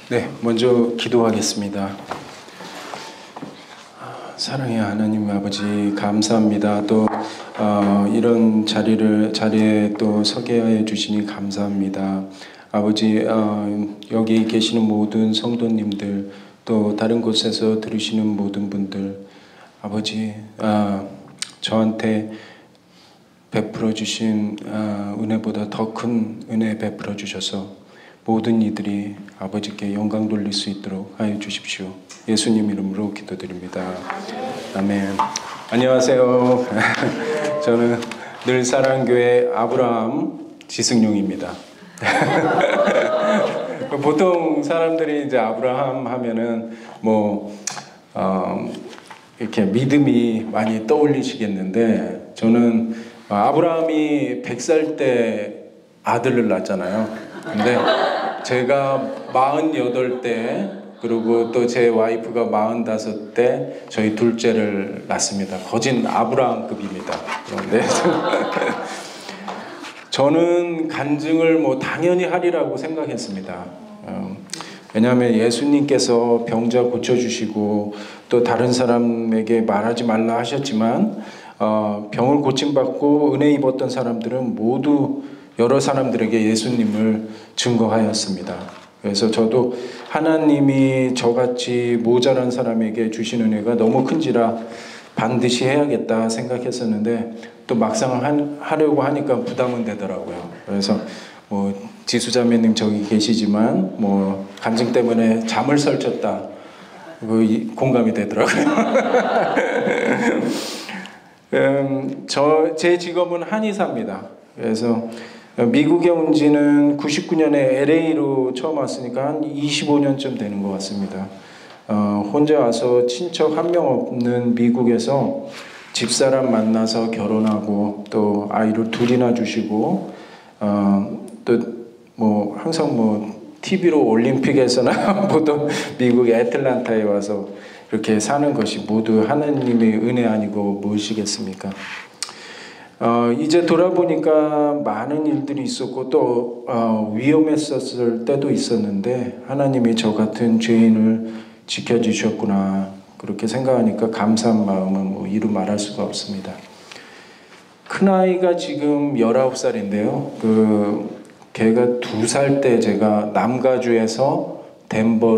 네, 먼저 기도하겠습니다. 사랑의 하나님 아버지 감사합니다. 또 이런 자리에 또 서게 해 주시니 감사합니다. 아버지, 여기 계시는 모든 성도님들, 또 다른 곳에서 들으시는 모든 분들, 아버지, 저한테 베풀어 주신 은혜보다 더 큰 은혜 베풀어 주셔서 모든 이들이 아버지께 영광 돌릴 수 있도록 하여 주십시오. 예수님 이름으로 기도드립니다. 아멘. 안녕하세요. 저는 늘사랑교회 아브라함 지승용입니다. 보통 사람들이 이제 아브라함 하면은 이렇게 믿음이 많이 떠올리시겠는데, 저는 아브라함이 100살 때 아들을 낳았잖아요. 근데 제가 48때, 그리고 또 제 와이프가 45때 저희 둘째를 낳습니다. 거진 아브라함급입니다. 그런데 저는 간증을 당연히 하리라고 생각했습니다. 왜냐하면 예수님께서 병자 고쳐주시고 또 다른 사람에게 말하지 말라 하셨지만 병을 고침받고 은혜 입었던 사람들은 모두 여러 사람들에게 예수님을 증거하였습니다. 그래서 저도 하나님이 저같이 모자란 사람에게 주신 은혜가 너무 큰지라 반드시 해야겠다 생각했었는데, 또 막상 하려고 하니까 부담은 되더라고요. 그래서 지수자매님 저기 계시지만 간증 때문에 잠을 설쳤다, 공감이 되더라고요. 제 직업은 한의사입니다. 그래서 미국에 온 지는 99년에 LA로 처음 왔으니까 한 25년쯤 되는 것 같습니다. 혼자 와서 친척 한 명 없는 미국에서 집사람 만나서 결혼하고 또 아이를 둘이나 주시고, 또 항상 TV로 올림픽에서나 보던 미국 애틀란타에 와서 이렇게 사는 것이 모두 하나님의 은혜 아니고 무엇이겠습니까? 이제 돌아보니까 많은 일들이 있었고 또 위험했었을 때도 있었는데, 하나님이 저 같은 죄인을 지켜주셨구나, 그렇게 생각하니까 감사한 마음은 이루 말할 수가 없습니다. 큰아이가 지금 19살인데요. 걔가 2살 때 제가 남가주에서 덴버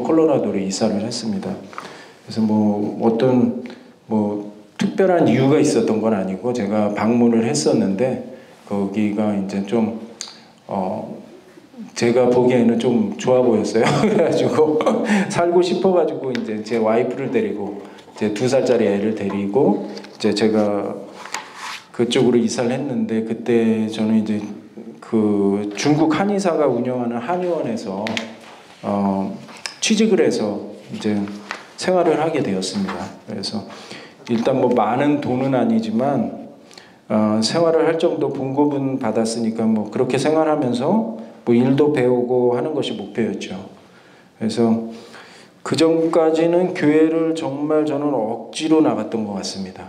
콜로라도로 이사를 했습니다. 그래서 어떤 특별한 이유가 있었던 건 아니고 제가 방문을 했었는데, 거기가 이제 좀 제가 보기에는 좀 좋아 보였어요. 그래가지고 살고 싶어가지고 이제 제 와이프를 데리고, 제 2살짜리 애를 데리고 이제 제가 그쪽으로 이사를 했는데, 그때 저는 이제 그 중국 한의사가 운영하는 한의원에서 취직을 해서 이제 생활을 하게 되었습니다. 그래서 일단 많은 돈은 아니지만 생활을 할 정도 봉급은 받았으니까 그렇게 생활하면서 일도 배우고 하는 것이 목표였죠. 그래서 그 전까지는 교회를 정말 저는 억지로 나갔던 것 같습니다.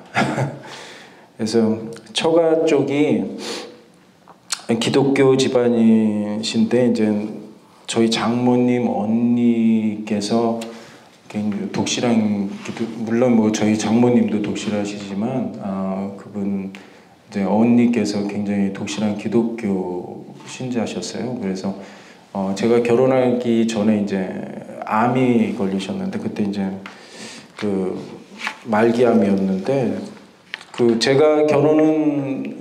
그래서 처가 쪽이 기독교 집안이신데, 이제 저희 장모님 언니께서 독실한 물론 저희 장모님도 독실하시지만 그분 이제 언니께서 굉장히 독실한 기독교 신자셨어요. 그래서 제가 결혼하기 전에 이제 암이 걸리셨는데, 그때 이제 말기암이었는데, 제가 결혼은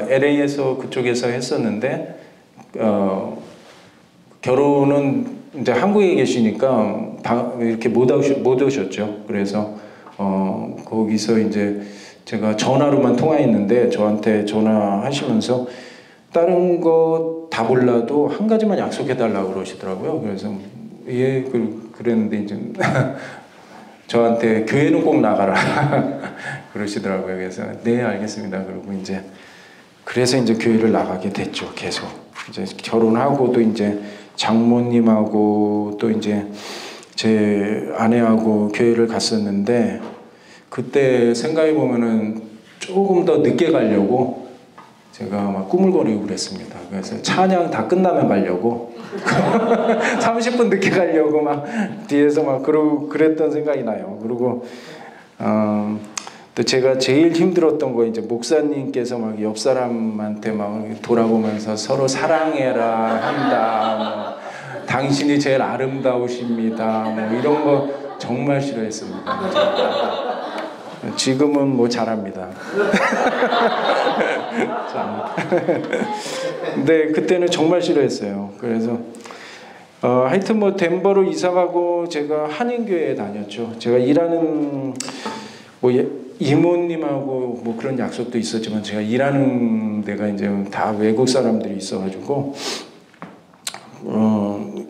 LA에서 그쪽에서 했었는데, 결혼은 이제 한국에 계시니까 이렇게 못 오셨죠. 그래서 거기서 이제 제가 전화로만 통화했는데, 저한테 전화하시면서 다른 거 다 몰라도 한 가지만 약속해 달라고 그러시더라고요. 그래서 예, 그랬는데 이제 저한테 교회는 꼭 나가라 그러시더라고요. 그래서 네, 알겠습니다. 그러고 그래서 이제 교회를 나가게 됐죠. 계속 이제 결혼하고도 이제 장모님하고 또 이제 제 아내하고 교회를 갔었는데, 그때 생각해 보면은 조금 더 늦게 가려고 제가 막 꾸물거리고 그랬습니다. 그래서 찬양 다 끝나면 가려고 30분 늦게 가려고 막 뒤에서 막 그랬던 생각이 나요. 그리고 또 제가 제일 힘들었던 거 이제 목사님께서 막 옆 사람한테 막 돌아보면서 서로 사랑해라 한다. 뭐 당신이 제일 아름다우십니다. 뭐 이런 거 정말 싫어했습니다. 지금은 뭐 잘합니다. 근데 그때는 정말 싫어했어요. 그래서 하여튼 뭐 덴버로 이사가고 제가 한인교회에 다녔죠. 제가 일하는 뭐 이모님하고 뭐 그런 약속도 있었지만 제가 일하는 데가 이제 다 외국 사람들이 있어가지고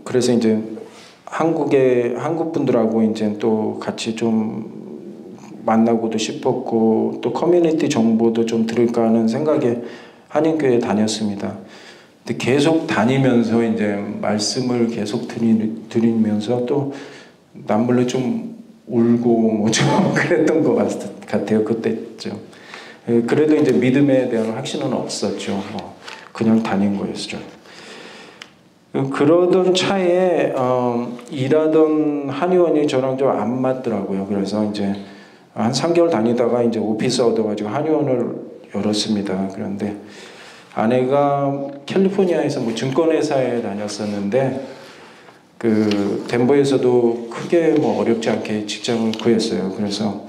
그래서 이제 한국 분들하고 이제 또 같이 좀 만나고도 싶었고 또 커뮤니티 정보도 좀 들을까 하는 생각에 한인교회에 다녔습니다. 근데 계속 다니면서 이제 말씀을 계속 들으면서 또 남물로 좀 울고 뭐 좀 그랬던 것 같아요. 그때죠. 그래도 이제 믿음에 대한 확신은 없었죠. 뭐 그냥 다닌 거였죠. 그러던 차에 일하던 한의원이 저랑 좀 안 맞더라고요. 그래서 이제 한 3개월 다니다가 이제 오피스 얻어가지고 한의원을 열었습니다. 그런데 아내가 캘리포니아에서 뭐 증권회사에 다녔었는데 그 덴버에서도 크게 뭐 어렵지 않게 직장을 구했어요. 그래서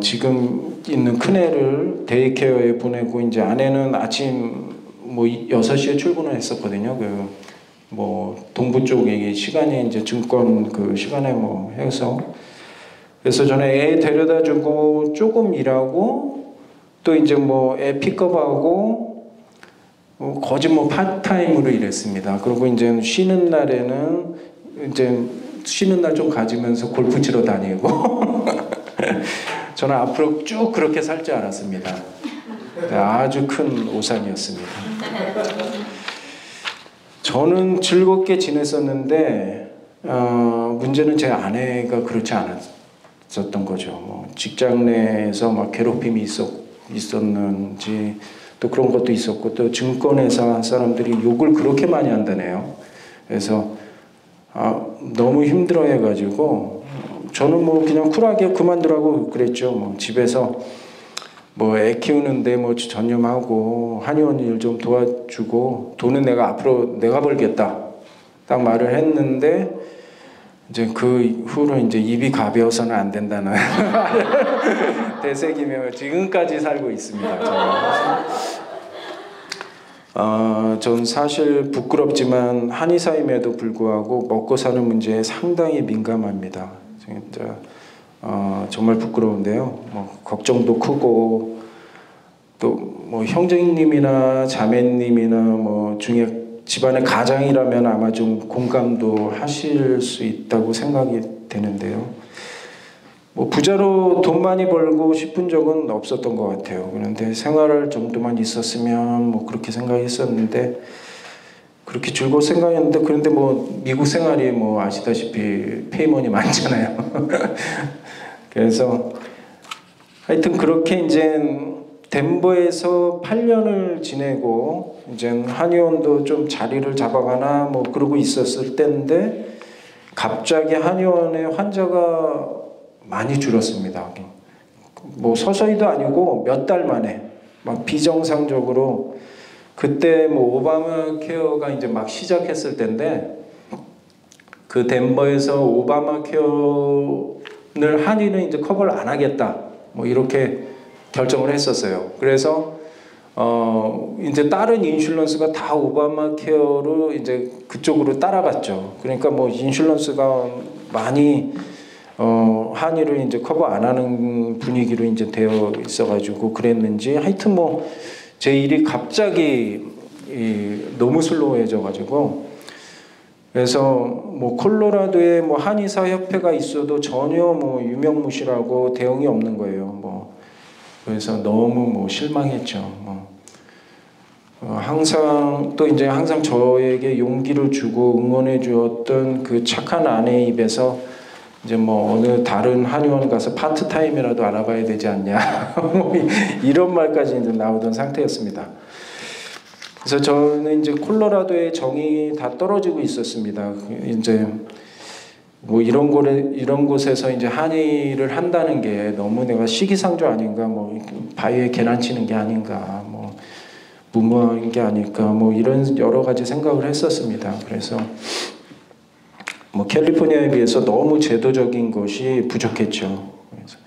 지금 있는 큰애를 데이케어에 보내고 이제 아내는 아침 뭐 6시에 출근을 했었거든요. 그 뭐 동부 쪽에 시간이 이제 증권 그 시간에 뭐 해서 그래서 저는 애 데려다 주고 조금 일하고 또 이제 뭐 애 픽업하고 거짓 뭐 파트타임으로 일했습니다. 그리고 이제 쉬는 날에는 이제 쉬는 날 좀 가지면서 골프 치러 다니고 저는 앞으로 쭉 그렇게 살 줄 알았습니다. 아주 큰 오산이었습니다. 저는 즐겁게 지냈었는데 문제는 제 아내가 그렇지 않았었던 거죠. 뭐 직장 내에서 막 괴롭힘이 있었는지 또 그런 것도 있었고 또 증권회사 사람들이 욕을 그렇게 많이 한다네요. 그래서 너무 힘들어해가지고 저는 뭐 그냥 쿨하게 그만두라고 그랬죠. 뭐 집에서 뭐 애 키우는데 뭐 전념하고 한의원 일 좀 도와주고 돈은 내가 앞으로 내가 벌겠다 딱 말을 했는데 이제 그 후로 이제 입이 가벼워서는 안 된다는 되새기며 지금까지 살고 있습니다. 전 사실 부끄럽지만 한의사임에도 불구하고 먹고 사는 문제에 상당히 민감합니다. 진짜 정말 부끄러운데요. 뭐 걱정도 크고 또 뭐 형제님이나 자매님이나 뭐 중에 집안의 가장이라면 아마 좀 공감도 하실 수 있다고 생각이 되는데요. 뭐 부자로 돈 많이 벌고 싶은 적은 없었던 것 같아요. 그런데 생활할 정도만 있었으면 뭐 그렇게 생각했었는데 그렇게 즐거운 생각했는데 그런데 뭐 미국 생활이 뭐 아시다시피 페이먼이 많잖아요. 그래서 하여튼 그렇게 이제 덴버에서 8년을 지내고 이제 한의원도 좀 자리를 잡아가나 뭐 그러고 있었을 때인데 갑자기 한의원에 환자가 많이 줄었습니다. 뭐 서서히도 아니고 몇 달 만에 막 비정상적으로 그때 뭐 오바마 케어가 이제 막 시작했을 때인데 그 덴버에서 오바마 케어를 한의는 이제 커버를 안 하겠다 뭐 이렇게 결정을 했었어요. 그래서 이제 다른 인슐런스가 다 오바마 케어로 이제 그쪽으로 따라갔죠. 그러니까 뭐 인슐런스가 많이 한의를 이제 커버 안 하는 분위기로 이제 되어 있어가지고 그랬는지 하여튼 뭐 제 일이 갑자기 너무 슬로우해져가지고 그래서 뭐 콜로라도에 뭐 한의사 협회가 있어도 전혀 뭐 유명무실하고 대응이 없는 거예요. 뭐 그래서 너무 뭐 실망했죠. 뭐 항상 또 이제 항상 저에게 용기를 주고 응원해 주었던 그 착한 아내의 입에서 이제 뭐 어느 다른 한의원 가서 파트타임이라도 알아봐야 되지 않냐 뭐 이런 말까지 이제 나오던 상태였습니다. 그래서 저는 이제 콜로라도의 정이 다 떨어지고 있었습니다. 이제 뭐 이런 곳에서 이제 한의를 한다는 게 너무 내가 시기상조 아닌가, 뭐 바위에 계란 치는 게 아닌가, 뭐 무모한 게 아닐까, 뭐 이런 여러 가지 생각을 했었습니다. 그래서 뭐 캘리포니아에 비해서 너무 제도적인 것이 부족했죠. 그래서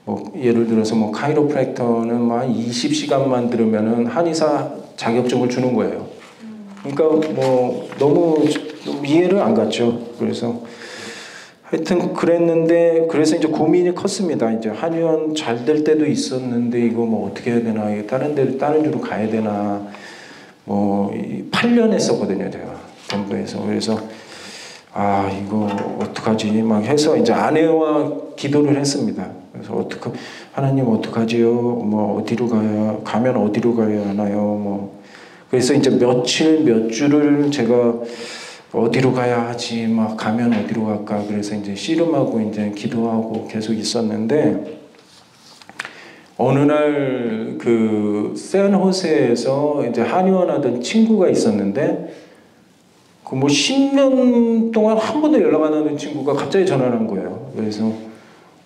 뭐 예를 들어서 뭐 카이로프랙터는 뭐 한 20시간만 들으면은 한의사 자격증을 주는 거예요. 그러니까 뭐 너무 이해를 안 갔죠. 그래서 하여튼 그랬는데, 그래서 이제 고민이 컸습니다. 이제 한의원 잘 될 때도 있었는데 이거 뭐 어떻게 해야 되나, 다른 데로 가야 되나, 뭐 8년 했었거든요, 제가 전부에서. 그래서 아 이거 어떡하지 막 해서 이제 아내와 기도를 했습니다. 그래서 하나님 어떡하지요? 뭐 가면 어디로 가야 하나요? 뭐 그래서 이제 며칠 몇 주를 제가 어디로 가야 하지, 막 가면 어디로 갈까, 그래서 이제 씨름하고 이제 기도하고 계속 있었는데, 어느 날 그 샌호세에서 이제 한의원 하던 친구가 있었는데, 그 뭐 10년 동안 한 번도 연락 안 하는 친구가 갑자기 전화를 한 거예요. 그래서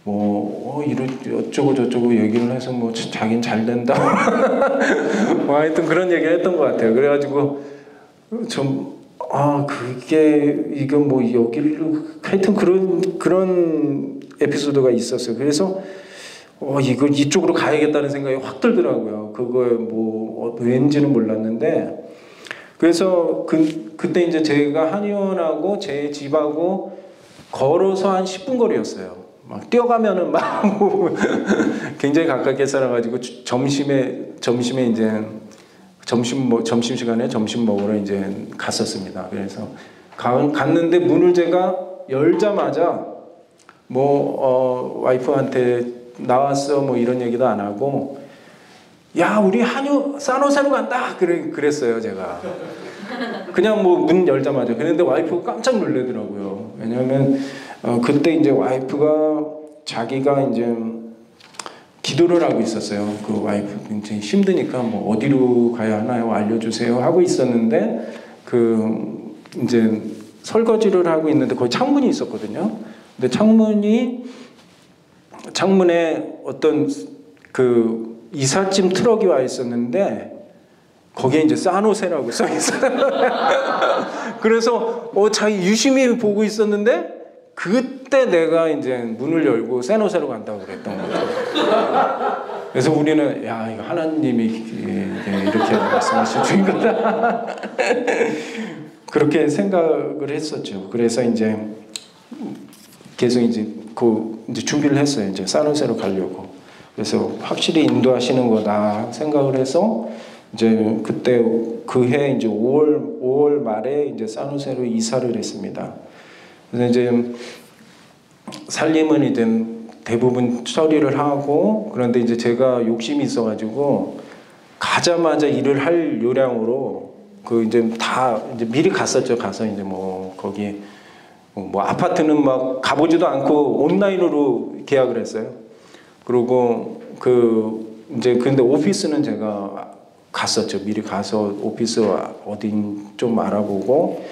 뭐 어쩌고 저쩌고 얘기를 해서 뭐 자긴 잘 된다 뭐 하여튼 그런 얘기를 했던 것 같아요. 그래가지고 그게 이건 뭐 여기로 하여튼 그런 에피소드가 있었어요. 그래서 이걸 이쪽으로 가야겠다는 생각이 확 들더라고요. 그거에 뭐 왠지는 몰랐는데, 그래서 그때 이제 제가 한의원하고 제 집하고 걸어서 한 10분 거리였어요. 막 뛰어가면은 막 굉장히 가깝게 살아가지고 점심에 이제 점심 시간에 점심 먹으러 이제 갔었습니다. 그래서 갔는데 문을 제가 열자마자 와이프한테 나왔어 뭐 이런 얘기도 안 하고, 야 우리 산호세로 간다 그랬어요 제가. 그냥 뭐 문 열자마자. 그런데 와이프가 깜짝 놀라더라고요. 왜냐하면 그때 이제 와이프가 자기가 이제 기도를 하고 있었어요. 그 와이프 이제 힘드니까 뭐 어디로 가야 하나요? 알려주세요 하고 있었는데, 그 이제 설거지를 하고 있는데 거기 창문이 있었거든요. 근데 창문에 어떤 그 이삿짐 트럭이 와 있었는데 거기에 이제 산호세라고 써 있어요. 그래서 자기 유심히 보고 있었는데, 그때 내가 이제 문을 열고 산호세로 간다고 그랬던 거죠. 그래서 우리는 야 이거 하나님이 이렇게 말씀하실 줄인 거다 그렇게 생각을 했었죠. 그래서 이제 계속 이제 준비를 했어요. 이제 산호세로 가려고. 그래서 확실히 인도하시는 거다 생각을 해서 이제 그때 그해 이제 5월 말에 이제 산호세로 이사를 했습니다. 그래서 이제 살림은 이제 대부분 처리를 하고, 그런데 이제 제가 욕심이 있어가지고 가자마자 일을 할 요량으로 이제 다 이제 미리 갔었죠. 가서 이제 뭐 거기 뭐 아파트는 막 가보지도 않고 온라인으로 계약을 했어요. 그리고 이제 근데 오피스는 제가 갔었죠. 미리 가서 오피스 어딘 좀 알아보고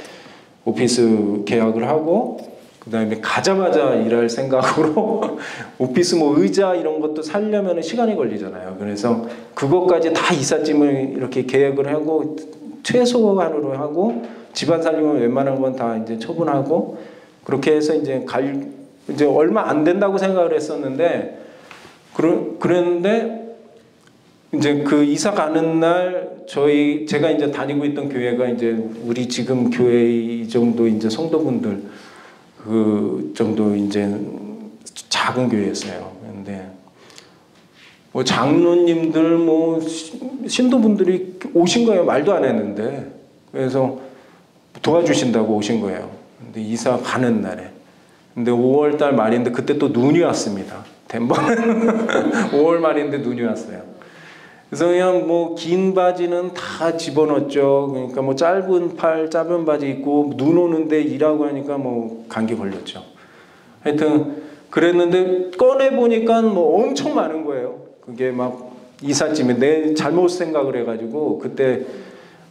오피스 계약을 하고, 그 다음에 가자마자 일할 생각으로 오피스 뭐 의자 이런 것도 사려면 시간이 걸리잖아요. 그래서 그것까지 다 이삿짐을 이렇게 계획을 하고 최소한으로 하고, 집안 살림은 웬만한 건 다 이제 처분하고, 그렇게 해서 이제 얼마 안 된다고 생각을 했었는데, 그랬는데 이제 그 이사 가는 날 제가 이제 다니고 있던 교회가 이제 우리 지금 교회 이 정도 이제 성도분들 그 정도 이제 작은 교회였어요. 그런데 뭐 장로님들 뭐 신도분들이 오신 거예요. 말도 안 했는데. 그래서 도와주신다고 오신 거예요. 근데 이사 가는 날에. 근데 5월 달 말인데 그때 또 눈이 왔습니다. 덴버는 5월 말인데 눈이 왔어요. 그래서 그냥 뭐 긴 바지는 다 집어넣었죠. 그러니까 뭐 짧은 바지 입고 눈 오는데 일하고 하니까 뭐 감기 걸렸죠. 하여튼 그랬는데 꺼내 보니까 뭐 엄청 많은 거예요. 그게 막 이삿짐에 내 잘못 생각을 해가지고 그때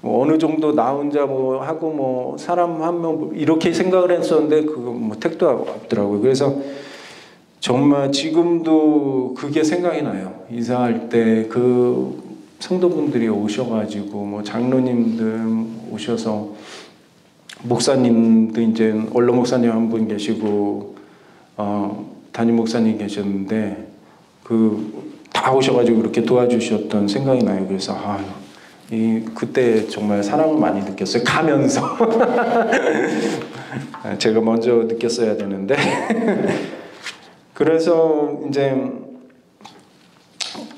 뭐 어느 정도 나 혼자 뭐 하고 뭐 사람 한 명 이렇게 생각을 했었는데 그거 뭐 택도 없더라고요. 그래서 정말 지금도 그게 생각이 나요. 이사할 때 그 성도분들이 오셔가지고 뭐 장로님들 오셔서 목사님도 이제 원로 목사님 한 분 계시고 담임 목사님 계셨는데 그 다 오셔가지고 그렇게 도와주셨던 생각이 나요. 그래서 그때 정말 사랑을 많이 느꼈어요. 가면서 제가 먼저 느꼈어야 되는데 그래서 이제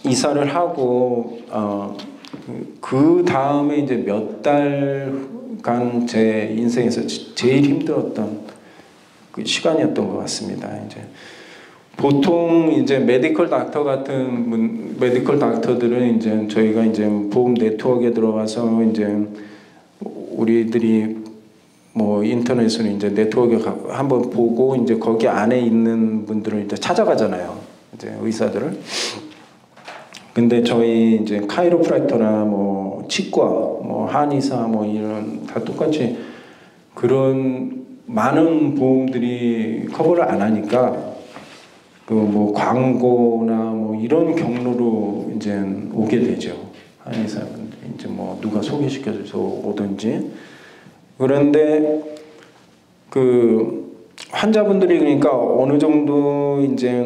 이사를 하고 그 다음에 이제 몇 달간 제 인생에서 제일 힘들었던 그 시간이었던 것 같습니다. 이제 보통 이제 메디컬 닥터 같은 메디컬 닥터들은 이제 저희가 이제 보험 네트워크에 들어가서 이제 우리들이 뭐 인터넷으로 이제 네트워크 한번 보고 이제 거기 안에 있는 분들을 이제 찾아가잖아요. 이제 의사들을. 근데 저희 이제 카이로프랙터나 뭐 치과, 뭐 한의사 뭐 이런 다 똑같이 그런 많은 보험들이 커버를 안 하니까 그 뭐 광고나 뭐 이런 경로로 이제 오게 되죠. 한의사분들이 이제 뭐 누가 소개시켜줘서 오든지. 그런데 그 환자분들이 그러니까 어느 정도 이제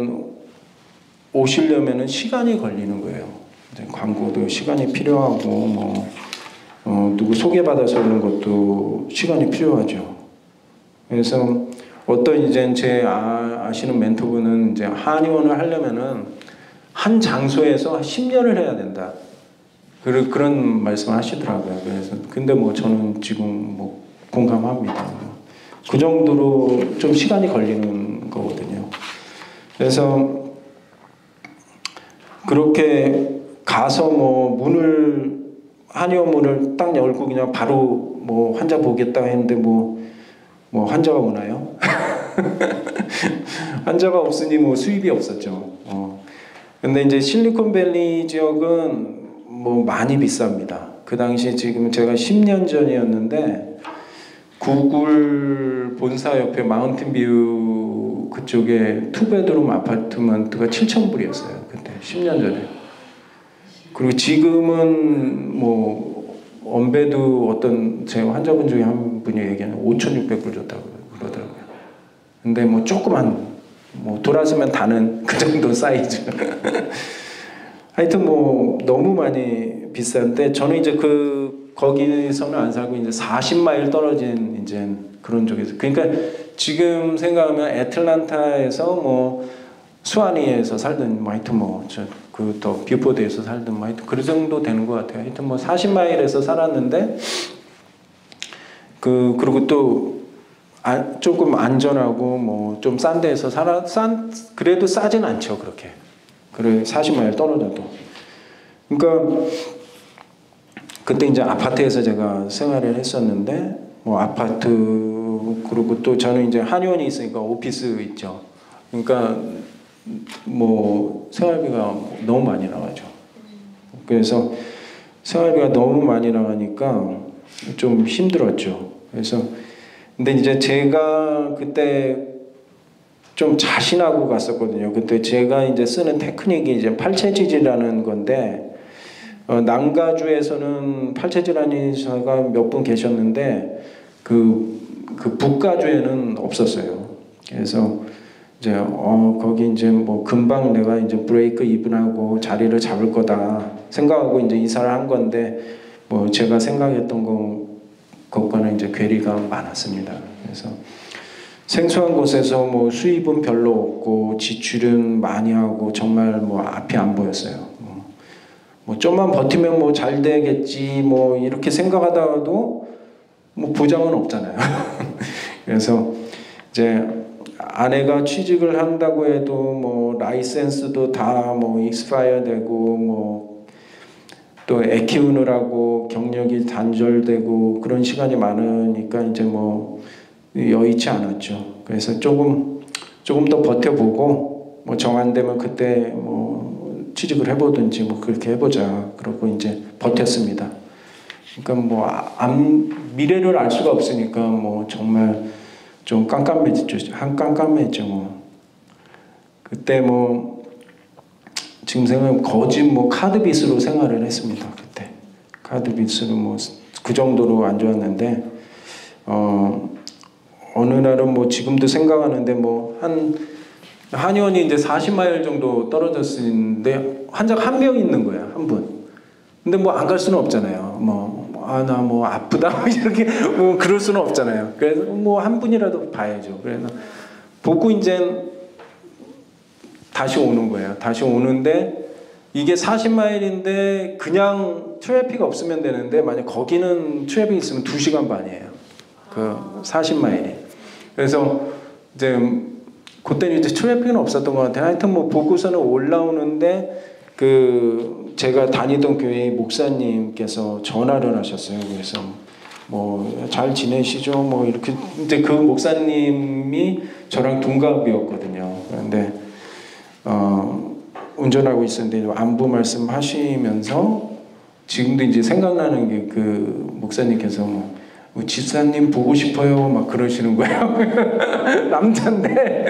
오시려면은 시간이 걸리는 거예요. 이제 광고도 시간이 필요하고 뭐 누구 소개받아서 오는 것도 시간이 필요하죠. 그래서 어떤 이제 제 아시는 멘토분은 이제 한의원을 하려면은 한 장소에서 10년을 해야 된다. 그런 말씀을 하시더라고요. 그래서 근데 뭐 저는 지금 뭐 공감합니다. 그 정도로 좀 시간이 걸리는 거거든요. 그래서 그렇게 가서 뭐 한의원 문을 딱 열고 그냥 바로 뭐 환자 보겠다 했는데 뭐 환자가 오나요? 환자가 없으니 뭐 수입이 없었죠. 근데 이제 실리콘밸리 지역은 뭐 많이 비쌉니다. 그 당시 지금 제가 10년 전이었는데 구글 본사 옆에 마운틴뷰 그쪽에 투베드룸 아파트먼트가 7,000불이었어요. 그때 10년 전에. 그리고 지금은 뭐 언베드 어떤 제 환자분 중에 한 분이 얘기하는 5,600불 줬다고 그러더라고요. 근데 뭐 조그만 뭐 돌아서면 다는 그 정도 사이즈. 하여튼 뭐 너무 많이 비싼데 저는 이제 거기서는 안 살고 이제 40마일 떨어진 이제 그런 쪽에서 그러니까 지금 생각하면 애틀란타에서 뭐 수완이에서 살든 뭐 하여튼 뭐 그 더 뷰포드에서 살든 뭐 하여튼 그 정도 되는 것 같아요. 하여튼 뭐 40마일에서 살았는데 그리고 또 조금 안전하고 뭐 좀 싼 데에서 그래도 싸진 않죠 그렇게. 그래 40마일 떨어져도. 그러니까 그때 이제 아파트에서 제가 생활을 했었는데 뭐 아파트 그리고 또 저는 이제 한의원이 있으니까 오피스 있죠. 그러니까 뭐 생활비가 너무 많이 나가죠. 그래서 생활비가 너무 많이 나가니까 좀 힘들었죠. 그래서 근데 이제 제가 그때 좀 자신하고 갔었거든요. 그때 제가 이제 쓰는 테크닉이 이제 팔체질이라는 건데 남가주에서는 팔체질 한의사가 몇 분 계셨는데 그 북가주에는 없었어요. 그래서 이제 거기 이제 뭐 금방 내가 이제 브레이크 이븐하고 자리를 잡을 거다 생각하고 이제 이사를 한 건데 뭐 제가 생각했던 것과는 이제 괴리가 많았습니다. 그래서 생소한 곳에서 뭐 수입은 별로 없고 지출은 많이 하고 정말 뭐 앞이 안 보였어요. 뭐 좀만 버티면 뭐 잘 되겠지 뭐 이렇게 생각하다가도 뭐 보장은 없잖아요. 그래서 이제 아내가 취직을 한다고 해도 뭐 라이센스도 다 뭐 익스파이어 되고 뭐 또 애 키우느라고 경력이 단절되고 그런 시간이 많으니까 이제 뭐 여의치 않았죠. 그래서 조금 더 버텨보고 뭐 정 안 되면 그때 뭐 취직을 해보든지 뭐 그렇게 해보자. 그러고 이제 버텼습니다. 그러니까 뭐 미래를 알 수가 없으니까 뭐 정말 좀 깜깜했죠. 뭐 그때 뭐 지금 생각하면 거짓 뭐 카드빚으로 생활을 했습니다. 그때 카드빚으로 뭐 그 정도로 안 좋았는데 어느 날은 뭐 지금도 생각하는데 뭐 한의원이 이제 40마일 정도 떨어졌는데 환자가 한 명 있는 거야, 한 분. 근데 뭐 안 갈 수는 없잖아요. 나 뭐 아프다 이렇게 뭐 그럴 수는 없잖아요. 그래서 뭐 한 분이라도 봐야죠. 그래서 보고 이제 다시 오는 거예요. 다시 오는데 이게 40마일인데 그냥 트래픽 없으면 되는데 만약 거기는 트래픽 있으면 2시간 반이에요. 그 40마일이. 그래서 이제 그때는 이제 트래픽은 없었던 것 같아요. 하여튼 뭐 보고서는 올라오는데 제가 다니던 교회 목사님께서 전화를 하셨어요. 그래서 뭐 잘 지내시죠? 뭐 이렇게 이제 그 목사님이 저랑 동갑이었거든요. 그런데 운전하고 있었는데 안부 말씀하시면서 지금도 이제 생각나는 게 그 목사님께서 뭐 집사님 보고 싶어요 막 그러시는 거예요. 남자인데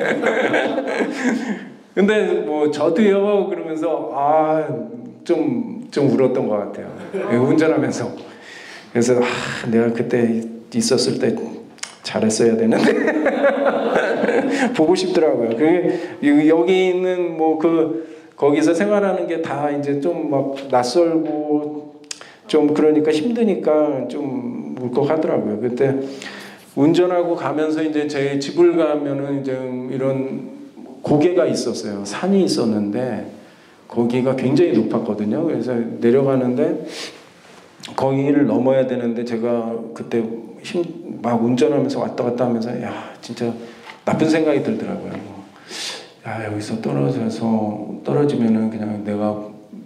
근데 뭐 저도요 그러면서 좀 울었던 것 같아요. 운전하면서. 그래서 내가 그때 있었을 때 잘했어야 되는데 보고 싶더라고요. 그게 여기 있는 뭐 거기서 생활하는 게 다 이제 좀 막 낯설고 좀 그러니까 힘드니까 좀 울컥하더라고요. 그때 운전하고 가면서 이제 제 집을 가면은 이제 이런 고개가 있었어요. 산이 있었는데 거기가 굉장히 높았거든요. 그래서 내려가는데 거기를 넘어야 되는데 제가 그때 막 운전하면서 왔다 갔다 하면서 야 진짜 나쁜 생각이 들더라고요. 야 여기서 떨어지면은 그냥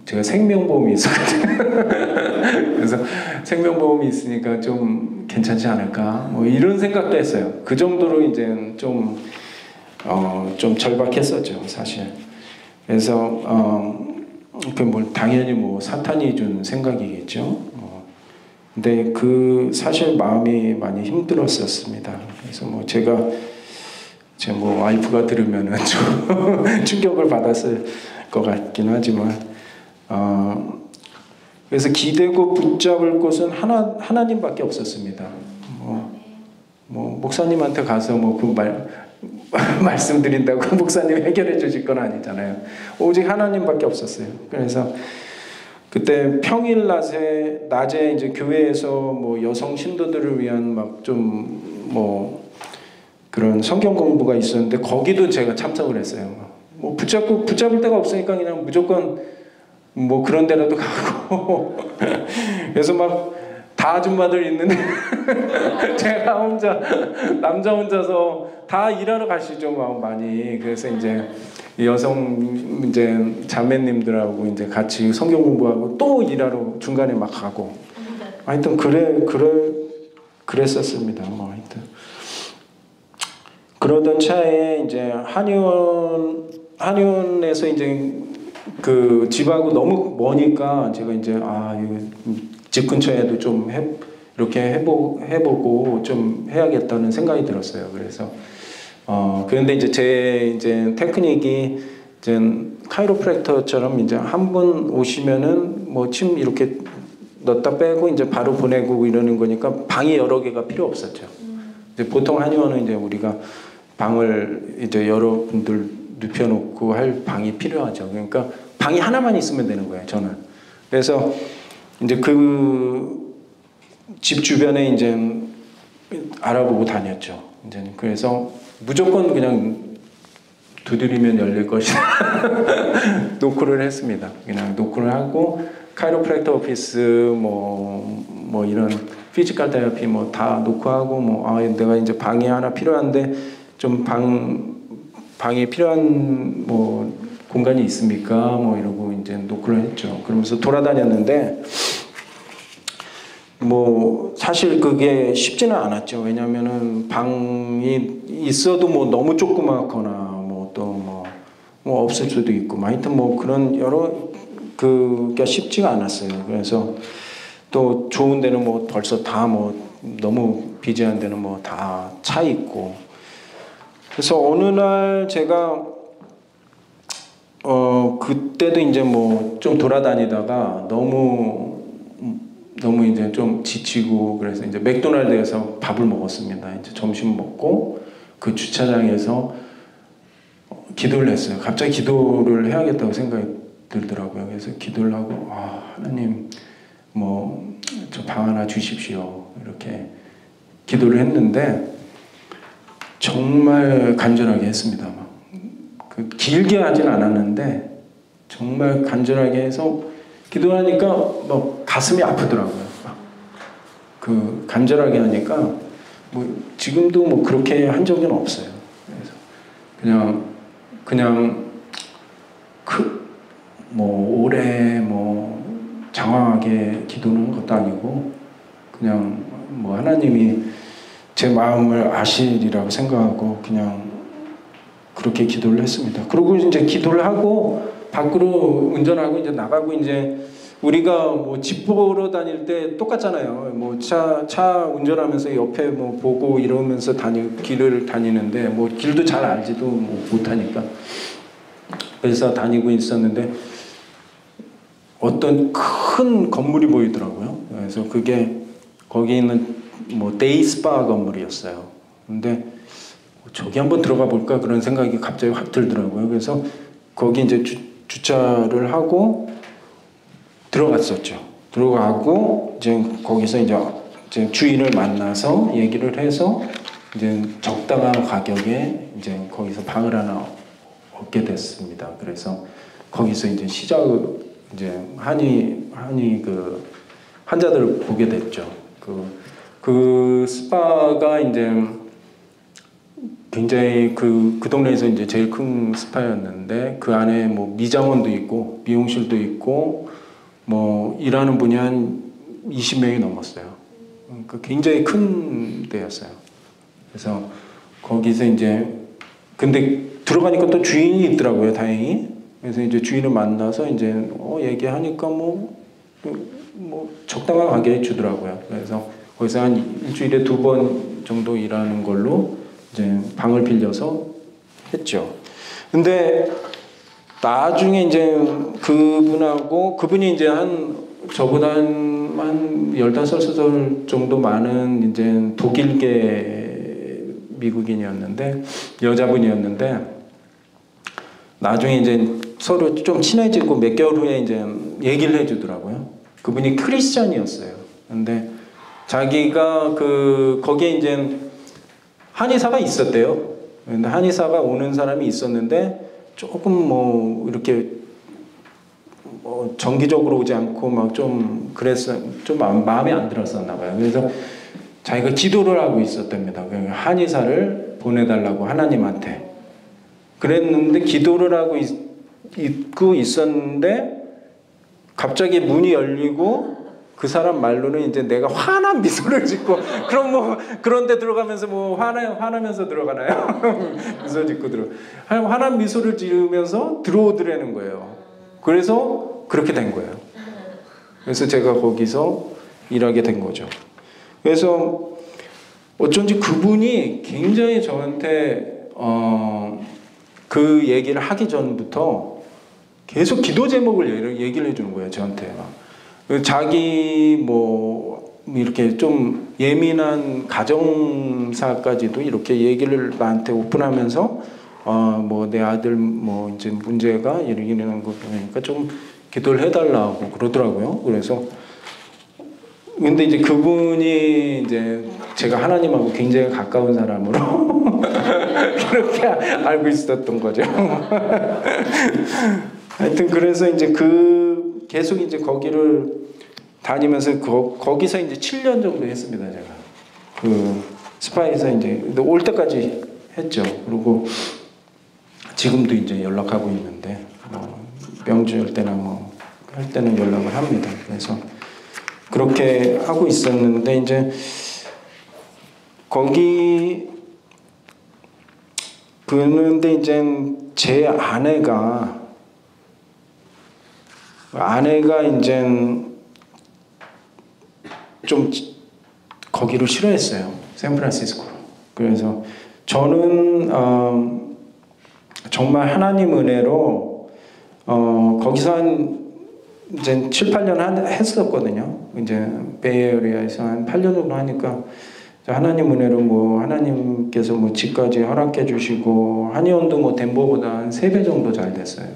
제가 생명보험이 있었거든요. 그래서 생명보험이 있으니까 좀 괜찮지 않을까 뭐 이런 생각도 했어요. 그 정도로 이제 좀 절박했었죠 사실. 그래서 당연히 뭐 사탄이 준 생각이겠죠. 근데 사실 마음이 많이 힘들었었습니다. 그래서 뭐 제 와이프가 들으면은 좀 충격을 받았을 것 같긴 하지만, 그래서 기대고 붙잡을 곳은 하나님밖에 없었습니다. 뭐 목사님한테 가서 말씀드린다고 목사님이 해결해 주실 건 아니잖아요. 오직 하나님밖에 없었어요. 그래서 그때 평일 낮에 이제 교회에서 뭐 여성 신도들을 위한 그런 성경 공부가 있었는데 거기도 제가 참석을 했어요. 뭐 붙잡을 데가 없으니까 그냥 무조건 뭐 그런 데라도 가고 그래서 막 다 아줌마들 있는데 제가 남자 혼자서 다 일하러 가시죠, 많이. 그래서 이제 여성 자매님들하고 이제 같이 성경 공부하고 또 일하러 중간에 막 가고. 하여튼 그랬었습니다. 뭐 하여튼 그러던 차에 이제 한의원에서 이제 그 집하고 너무 머니까 제가 이제 이거 집 근처에도 좀 이렇게 해보고 좀 해야겠다는 생각이 들었어요. 그래서 그런데 이제 제 테크닉이 이제 카이로프랙터처럼 이제 한 분 오시면은 뭐 침 이렇게 넣었다 빼고 이제 바로 보내고 이러는 거니까 방이 여러 개가 필요 없었죠. 이제 보통 한의원은 이제 우리가 방을 이제 여러분들 눕혀놓고 할 방이 필요하죠. 그러니까 방이 하나만 있으면 되는 거예요, 저는. 그래서 이제 그 집 주변에 이제 알아보고 다녔죠. 이제 그래서 무조건 그냥 두드리면 열릴 것이다. 노크를 했습니다. 그냥 노크를 하고 카이로프랙터 오피스 뭐 이런 피지컬 테라피 뭐 다 노크하고 내가 이제 방이 하나 필요한데 좀 방이 필요한 뭐 공간이 있습니까? 뭐 이러고 이제 노크를 했죠. 그러면서 돌아다녔는데 뭐 사실 그게 쉽지는 않았죠. 왜냐면은 방이 있어도 뭐 너무 조그맣거나 뭐 또 뭐 없을 수도 있고 하여튼 뭐 그런 여러 그게 쉽지가 않았어요. 그래서 또 좋은 데는 뭐 벌써 다 뭐 너무 비지한 데는 뭐 다 차 있고. 그래서 어느 날 제가 그때도 이제 뭐 좀 돌아다니다가 너무 이제 좀 지치고 그래서 이제 맥도날드에서 밥을 먹었습니다. 이제 점심 먹고 그 주차장에서 기도를 했어요. 갑자기 기도를 해야겠다고 생각이 들더라고요. 그래서 기도를 하고 하나님 뭐 저 방 하나 주십시오 이렇게 기도를 했는데 정말 간절하게 했습니다. 그 길게 하진 않았는데 정말 간절하게 해서 기도하니까 뭐 가슴이 아프더라고요. 그 간절하게 하니까 뭐 지금도 뭐 그렇게 한 적은 없어요. 그래서 그냥 뭐 오래 뭐 장황하게 기도하는 것도 아니고 그냥 뭐 하나님이 제 마음을 아시리라고 생각하고 그냥 그렇게 기도를 했습니다. 그리고 이제 기도를 하고 밖으로 운전하고 이제 나가고 이제 우리가 뭐 집 보러 다닐 때 똑같잖아요. 뭐 차 운전하면서 옆에 뭐 보고 이러면서 길을 다니는데 뭐 길도 잘 알지도 뭐 못하니까 그래서 다니고 있었는데 어떤 큰 건물이 보이더라고요. 그래서 그게 거기 있는 뭐 데이 스파 건물이었어요. 근데 저기 한번 들어가 볼까 그런 생각이 갑자기 확 들더라고요. 그래서 거기 이제 주차를 하고 들어갔었죠. 들어가고 이제 거기서 이제 주인을 만나서 얘기를 해서 이제 적당한 가격에 이제 거기서 방을 하나 얻게 됐습니다. 그래서 거기서 이제 이제 한의 그 환자들을 보게 됐죠. 그 스파가 이제 굉장히 그 동네에서 이제 제일 큰 스파였는데 그 안에 뭐 미장원도 있고 미용실도 있고 뭐 일하는 분이 한 20명이 넘었어요. 그러니까 굉장히 큰 데였어요. 그래서 거기서 이제 근데 들어가니까 또 주인이 있더라고요, 다행히. 그래서 이제 주인을 만나서 이제 얘기하니까 뭐 적당한 가격에 주더라고요. 그래서 거기서 한 일주일에 2번 정도 일하는 걸로 이제 방을 빌려서 했죠. 근데 나중에 이제 그분이 이제 저보다 한 15살 정도 많은 이제 독일계 미국인이었는데, 여자분이었는데, 나중에 이제 서로 좀 친해지고 몇 개월 후에 이제 얘기를 해주더라고요. 그분이 크리스찬이었어요. 근데 자기가 거기에 이제 한의사가 있었대요. 근데 한의사가 오는 사람이 있었는데 조금 뭐 이렇게 뭐 정기적으로 오지 않고 막 좀 그랬어, 좀 마음에 안 들었었나 봐요. 그래서 자기가 기도를 하고 있었답니다. 한의사를 보내달라고 하나님한테 그랬는데 기도를 하고 있고 있었는데 갑자기 문이 열리고 그 사람 말로는 이제 내가 환한 미소를 짓고 그럼 뭐 그런데 들어가면서 뭐 화나면서 들어가나요? 미소 짓고 환한 미소를 지으면서 들어오더라는 거예요. 그래서 그렇게 된 거예요. 그래서 제가 거기서 일하게 된 거죠. 그래서 어쩐지 그분이 굉장히 저한테 그 얘기를 하기 전부터 계속 기도 제목을 얘기를 해주는 거예요, 저한테. 자기 뭐 이렇게 좀 예민한 가정사까지도 이렇게 얘기를 나한테 오픈하면서 뭐 내 아들 뭐 이제 문제가 이러는 거 보니까 좀 기도를 해달라고 그러더라고요. 그래서 근데 이제 그분이 이제 제가 하나님하고 굉장히 가까운 사람으로 그렇게 알고 있었던 거죠. 하여튼 그래서 이제 계속 이제 거기를 다니면서 거기서 이제 7년 정도 했습니다, 제가. 그 스파에서 이제 올 때까지 했죠. 그리고 지금도 이제 연락하고 있는데 명절 때나 뭐 할 때는 연락을 합니다. 그래서 그렇게 하고 있었는데 이제 그런데 이제 제 아내가 이제 좀 거기를 싫어했어요. 샌프란시스코를. 그래서 저는 정말 하나님 은혜로 거기서 한 이제 7, 8년 했었거든요. 이제 베이에리아에서 한 8년 정도 하니까 하나님 은혜로 뭐 하나님께서 뭐 집까지 허락해 주시고 한의원도 뭐 덴버보다 한 3배 정도 잘 됐어요.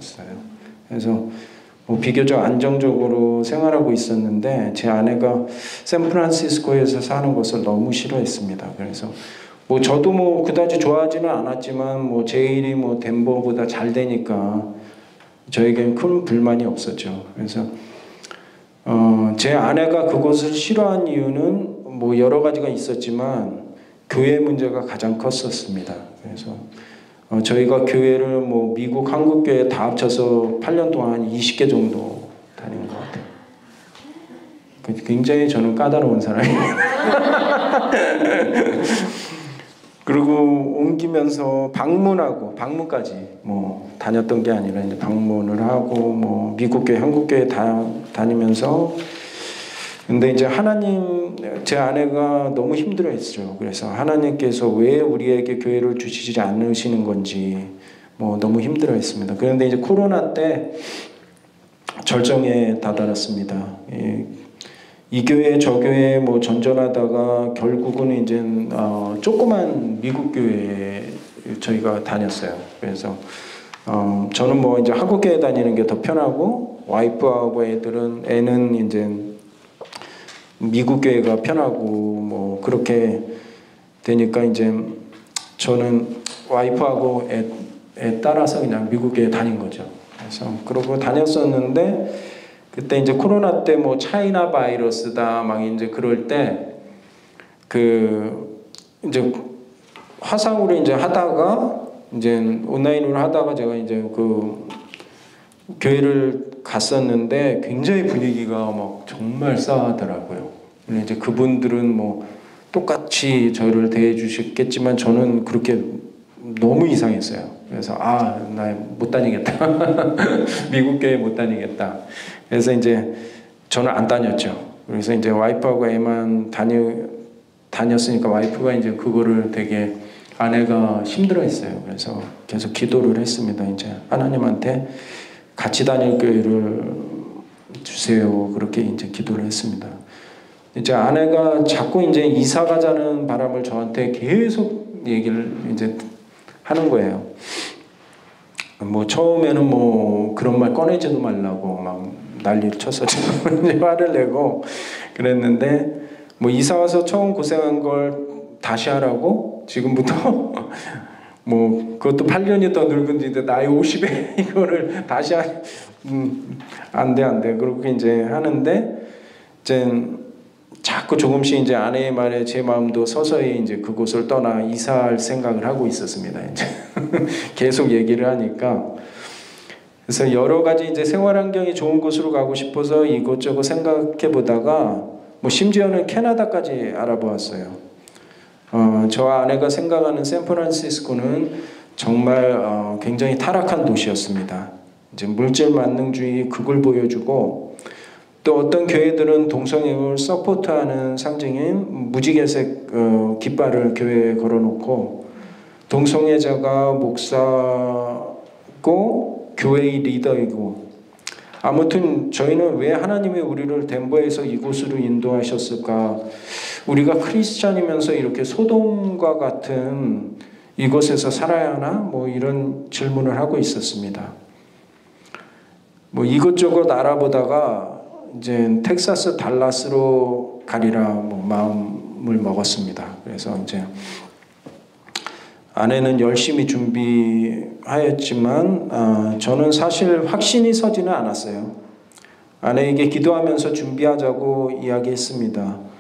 그래서 뭐 비교적 안정적으로 생활하고 있었는데 제 아내가 샌프란시스코에서 사는 것을 너무 싫어했습니다. 그래서 뭐 저도 뭐 그다지 좋아하지는 않았지만 뭐 제 일이 뭐 덴버보다 잘 되니까 저에겐 큰 불만이 없었죠. 그래서 제 아내가 그것을 싫어한 이유는 뭐 여러 가지가 있었지만 교회 문제가 가장 컸었습니다. 그래서 저희가 교회를 뭐 미국, 한국 교회 다 합쳐서 8년 동안 20개 정도 다닌 것 같아요. 굉장히 저는 까다로운 사람이에요. 그리고 옮기면서 방문까지 뭐 다녔던 게 아니라 이제 방문을 하고 뭐 미국 교회, 한국 교회 다 다니면서 근데 이제 제 아내가 너무 힘들어했어요. 그래서 하나님께서 왜 우리에게 교회를 주시지 않으시는 건지 뭐 너무 힘들어했습니다. 그런데 이제 코로나 때 절정에 다다랐습니다. 이 교회 저 교회 뭐 전전하다가 결국은 이제 조그만 미국 교회에 저희가 다녔어요. 그래서 저는 뭐 이제 한국 교회 다니는 게 더 편하고 와이프하고 애는 이제 미국 교회가 편하고 뭐 그렇게 되니까 이제 저는 와이프하고 애 따라서 그냥 미국 교회 다닌 거죠. 그래서 그러고 다녔었는데 그때 이제 코로나 때 뭐 차이나 바이러스다 막 이제 그럴 때 이제 화상으로 이제 하다가 이제 온라인으로 하다가 제가 이제 교회를 갔었는데 굉장히 분위기가 막 정말 싸하더라고요. 이제 그분들은 뭐 똑같이 저를 대해 주셨겠지만 저는 그렇게 너무 이상했어요. 그래서 나 못 다니겠다. 미국 교회 못 다니겠다. 그래서 이제 저는 안 다녔죠. 그래서 이제 와이프하고 애만 다녔으니까 와이프가 이제 그거를 되게 아내가 힘들어했어요. 그래서 계속 기도를 했습니다. 이제 하나님한테 같이 다닐 교회를 주세요. 그렇게 이제 기도를 했습니다. 이제 아내가 자꾸 이제 이사 가자는 바람을 저한테 계속 얘기를 이제 하는 거예요. 뭐 처음에는 뭐 그런 말 꺼내지도 말라고 막 난리를 쳤었죠. 화를 내고 그랬는데 뭐 이사 와서 처음 고생한 걸 다시 하라고 지금부터 뭐 그것도 8년이 더 늙은데 나이 50에 이거를 다시 안 돼. 그렇게 이제 하는데 이제 자꾸 조금씩 이제 아내의 말에 제 마음도 서서히 이제 그곳을 떠나 이사할 생각을 하고 있었습니다. 이제 계속 얘기를 하니까 그래서 여러 가지 이제 생활 환경이 좋은 곳으로 가고 싶어서 이곳저곳 생각해 보다가 뭐 심지어는 캐나다까지 알아보았어요. 저 아내가 생각하는 샌프란시스코는 정말 굉장히 타락한 도시였습니다. 이제 물질 만능주의 그걸 보여주고 또 어떤 교회들은 동성애를 서포트하는 상징인 무지개색 깃발을 교회에 걸어놓고 동성애자가 목사고 교회의 리더이고 아무튼 저희는 왜 하나님이 우리를 덴버에서 이곳으로 인도하셨을까? 우리가 크리스찬이면서 이렇게 소돔과 같은 이곳에서 살아야 하나? 뭐 이런 질문을 하고 있었습니다. 뭐 이것저것 알아보다가 이제 텍사스 달라스로 가리라 뭐 마음을 먹었습니다. 그래서 이제 아내는 열심히 준비하였지만 저는 사실 확신이 서지는 않았어요. 아내에게 기도하면서 준비하자고 이야기했습니다.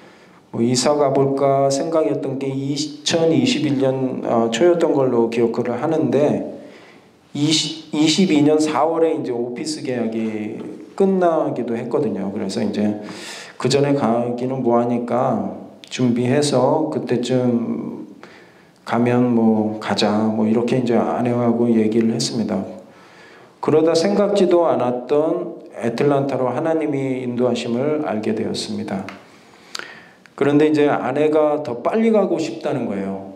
뭐 이사 가볼까 생각했던 게 2021년 초였던 걸로 기억을 하는데 22년 4월에 이제 오피스 계약이 끝나기도 했거든요. 그래서 이제 그 전에 가기는 뭐하니까 준비해서 그때쯤 가면 뭐 가자 뭐 이렇게 이제 아내하고 얘기를 했습니다. 그러다 생각지도 않았던 애틀란타로 하나님이 인도하심을 알게 되었습니다. 그런데 이제 아내가 더 빨리 가고 싶다는 거예요.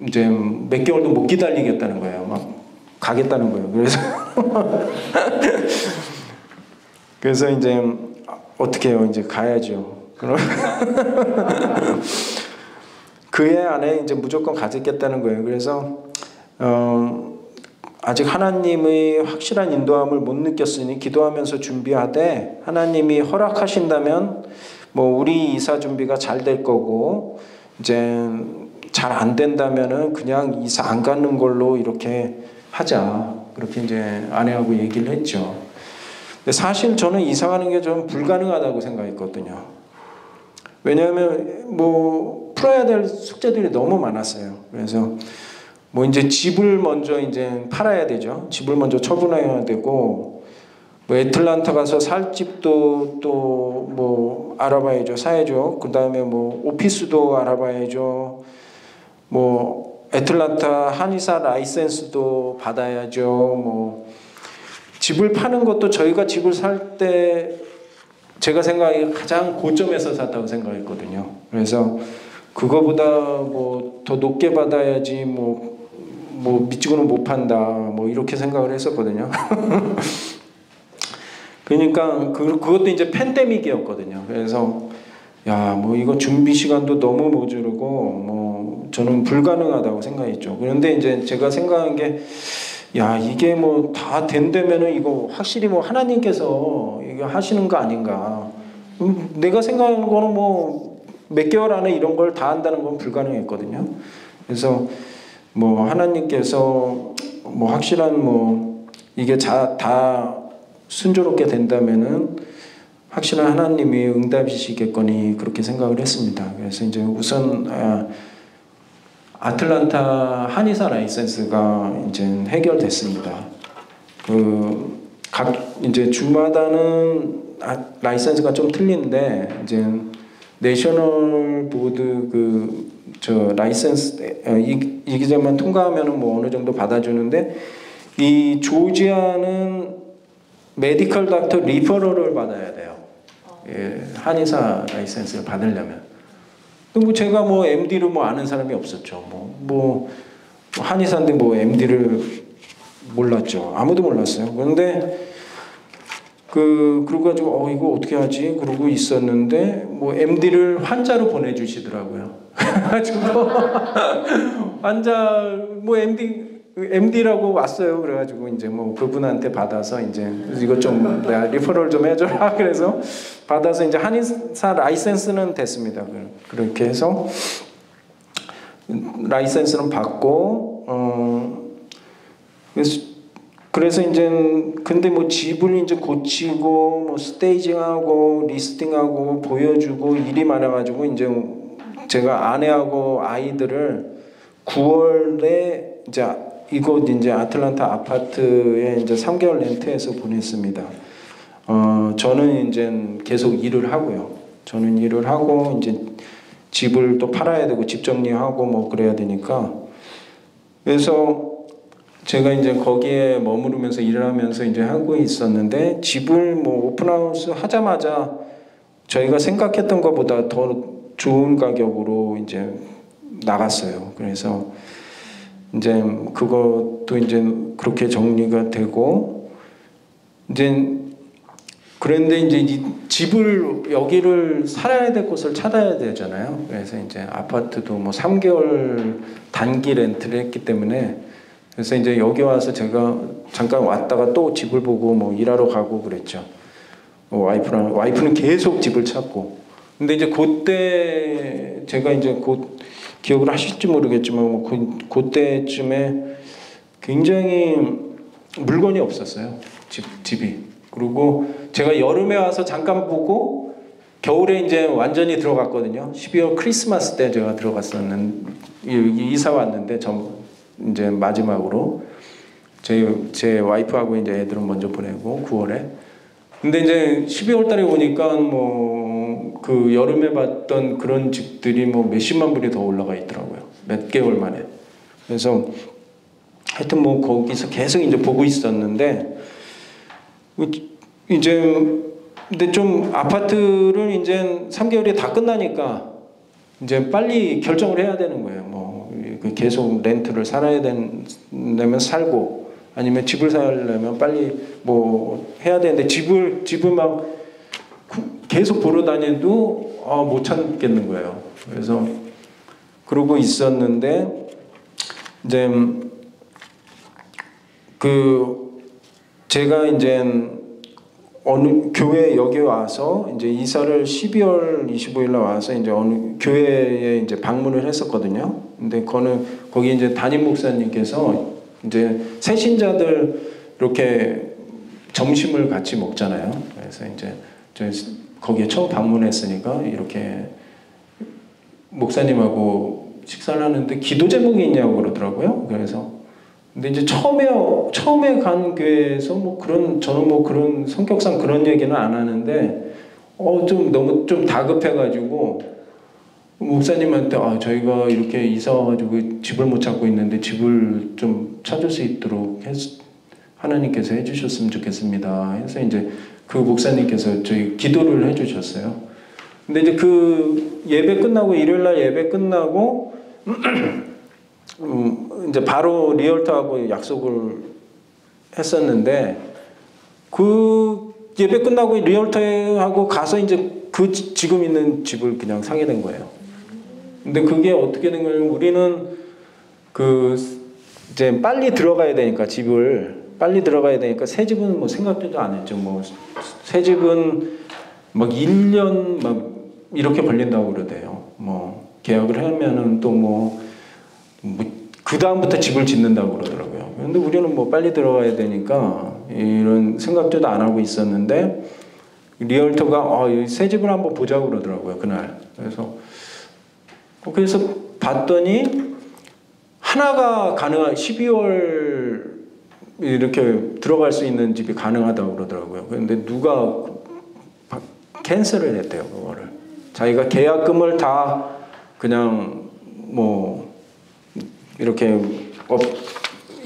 이제 몇 개월도 못 기다리겠다는 거예요. 막 가겠다는 거예요. 그래서 그래서 이제 어떻게 해요? 이제 가야죠. 그럼 그의 안에 이제 무조건 가졌겠다는 거예요. 그래서 아직 하나님의 확실한 인도함을 못 느꼈으니 기도하면서 준비하되 하나님이 허락하신다면 뭐 우리 이사 준비가 잘 될 거고 이제 잘 안 된다면은 그냥 이사 안 가는 걸로 이렇게 하자. 그렇게 이제 아내하고 얘기를 했죠. 근데 사실 저는 이사 가는 게 좀 불가능하다고 생각했거든요. 왜냐하면 뭐 풀어야 될 숙제들이 너무 많았어요. 그래서 뭐 이제 집을 먼저 이제 팔아야 되죠. 집을 먼저 처분해야 되고 뭐 애틀란타 가서 살 집도 또 뭐 알아봐야죠. 사야죠. 그 다음에 뭐 오피스도 알아봐야죠. 뭐 애틀란타 한의사 라이센스도 받아야죠. 뭐 집을 파는 것도 저희가 집을 살 때 제가 생각하기에 가장 고점에서 샀다고 생각했거든요. 그래서 그거보다 뭐 더 높게 받아야지 뭐 미치고는 못 판다 뭐 이렇게 생각을 했었거든요. 그러니까 그것도 이제 팬데믹이었거든요. 그래서 야 뭐 이거 준비 시간도 너무 모자르고 뭐 저는 불가능하다고 생각했죠. 그런데 이제 제가 생각한 게 야 이게 뭐 다 된다면은 이거 확실히 뭐 하나님께서 이거 하시는 거 아닌가. 내가 생각한 거는 뭐 몇 개월 안에 이런 걸 다 한다는 건 불가능했거든요. 그래서 뭐 하나님께서 뭐 확실한 뭐 이게 다 순조롭게 된다면은 확실한 하나님이 응답이시겠거니 그렇게 생각을 했습니다. 그래서 이제 우선 아틀란타 한의사 라이센스가 이제 해결됐습니다. 각 이제 주마다는 라이센스가 좀 틀린데 이제 내셔널 보드 라이센스 이 기자만 통과하면은 뭐 어느 정도 받아주는데 이 조지아는 메디컬 닥터 리퍼럴을 받아야 돼요. 예, 한의사 라이센스를 받으려면. 뭐 제가 뭐 MD를 뭐 아는 사람이 없었죠. 뭐 한의사인데 뭐 MD를 몰랐죠. 아무도 몰랐어요. 그런데 그러고 가지고 이거 어떻게 하지? 그러고 있었는데 뭐 MD를 환자로 보내주시더라고요. 가지고 환자 뭐 MD라고 왔어요. 그래가지고 이제 뭐 그분한테 받아서 이제 이거 좀 내가 리퍼럴 좀 해줘라. 그래서 받아서 이제 한의사 라이센스는 됐습니다. 그렇게 해서 라이센스는 받고 그래서 이제 근데 뭐 집을 이제 고치고 뭐 스테이징하고 리스팅하고 보여주고 일이 많아가지고 이제 제가 아내하고 아이들을 9월에 이제 이곳 이제 아틀란타 아파트에 이제 3개월 렌트해서 보냈습니다. 저는 이제 계속 일을 하고요. 저는 일을 하고 이제 집을 또 팔아야 되고 집 정리하고 뭐 그래야 되니까 그래서 제가 이제 거기에 머무르면서 일을 하면서 이제 하고 있었는데 집을 뭐 오픈하우스 하자마자 저희가 생각했던 것보다 더 좋은 가격으로 이제 나갔어요. 그래서 이제 그것도 이제 그렇게 정리가 되고 이제 그런데 이제 이 집을 여기를 살아야 될 곳을 찾아야 되잖아요. 그래서 이제 아파트도 뭐 3개월 단기 렌트를 했기 때문에 그래서 이제 여기 와서 제가 잠깐 왔다가 또 집을 보고 뭐 일하러 가고 그랬죠. 와이프는 계속 집을 찾고. 근데 이제 그때 제가 이제 곧 기억을 하실지 모르겠지만 뭐 그때쯤에 굉장히 물건이 없었어요. 집이. 그리고 제가 여름에 와서 잠깐 보고 겨울에 이제 완전히 들어갔거든요. 12월 크리스마스 때 제가 들어갔었는데 이사 왔는데 이제 마지막으로 제 와이프하고 이제 애들은 먼저 보내고 9월에. 근데 이제 12월 달에 오니까 뭐 그 여름에 봤던 그런 집들이 뭐 몇십만 불이 더 올라가 있더라고요. 몇 개월 만에. 그래서 하여튼 뭐 거기서 계속 이제 보고 있었는데 이제 근데 좀 아파트를 이제 3개월이 다 끝나니까 이제 빨리 결정을 해야 되는 거예요. 뭐 계속 렌트를 살아야 되면 살고 아니면 집을 살려면 빨리 뭐 해야 되는데 집을 막 계속 보러 다녀도 못 찾겠는 거예요. 그래서 그러고 있었는데 이제 제가 이제 어느 교회 여기 와서 이제 이사를 12월 25일 날 와서 이제 어느 교회에 이제 방문을 했었거든요. 근데 거기 이제 담임 목사님께서 이제 새신자들 이렇게 점심을 같이 먹잖아요. 그래서 이제 거기에 처음 방문했으니까 이렇게 목사님하고 식사를 하는데 기도 제목이 있냐고 그러더라고요. 그래서 근데 이제 처음에 간 교회에서 저는 뭐 그런 성격상 그런 얘기는 안 하는데 좀 너무 좀 다급해가지고 목사님한테 저희가 이렇게 이사 와가지고 집을 못 찾고 있는데 집을 좀 찾을 수 있도록 하나님께서 해주셨으면 좋겠습니다. 해서 이제 그 목사님께서 저희 기도를 해주셨어요. 근데 이제 그 예배 끝나고 일요일날 예배 끝나고 이제 바로 리얼터하고 약속을 했었는데 그 예배 끝나고 리얼터하고 가서 이제 지금 있는 집을 그냥 사게 된 거예요. 근데 그게 어떻게 된 거냐면 우리는 이제 빨리 들어가야 되니까 새 집은 뭐 생각도 안 했죠. 뭐 새 집은 막 1년 막 이렇게 걸린다고 그러대요. 뭐 계약을 하면은 또 그 다음부터 집을 짓는다고 그러더라고요. 그런데 우리는 뭐 빨리 들어가야 되니까 이런 생각도 안 하고 있었는데 리얼터가 새 집을 한번 보자고 그러더라고요. 그날. 그래서 봤더니 하나가 12월 이렇게 들어갈 수 있는 집이 가능하다고 그러더라고요. 그런데 누가 캔슬을 했대요. 그거를. 자기가 계약금을 다 그냥 이렇게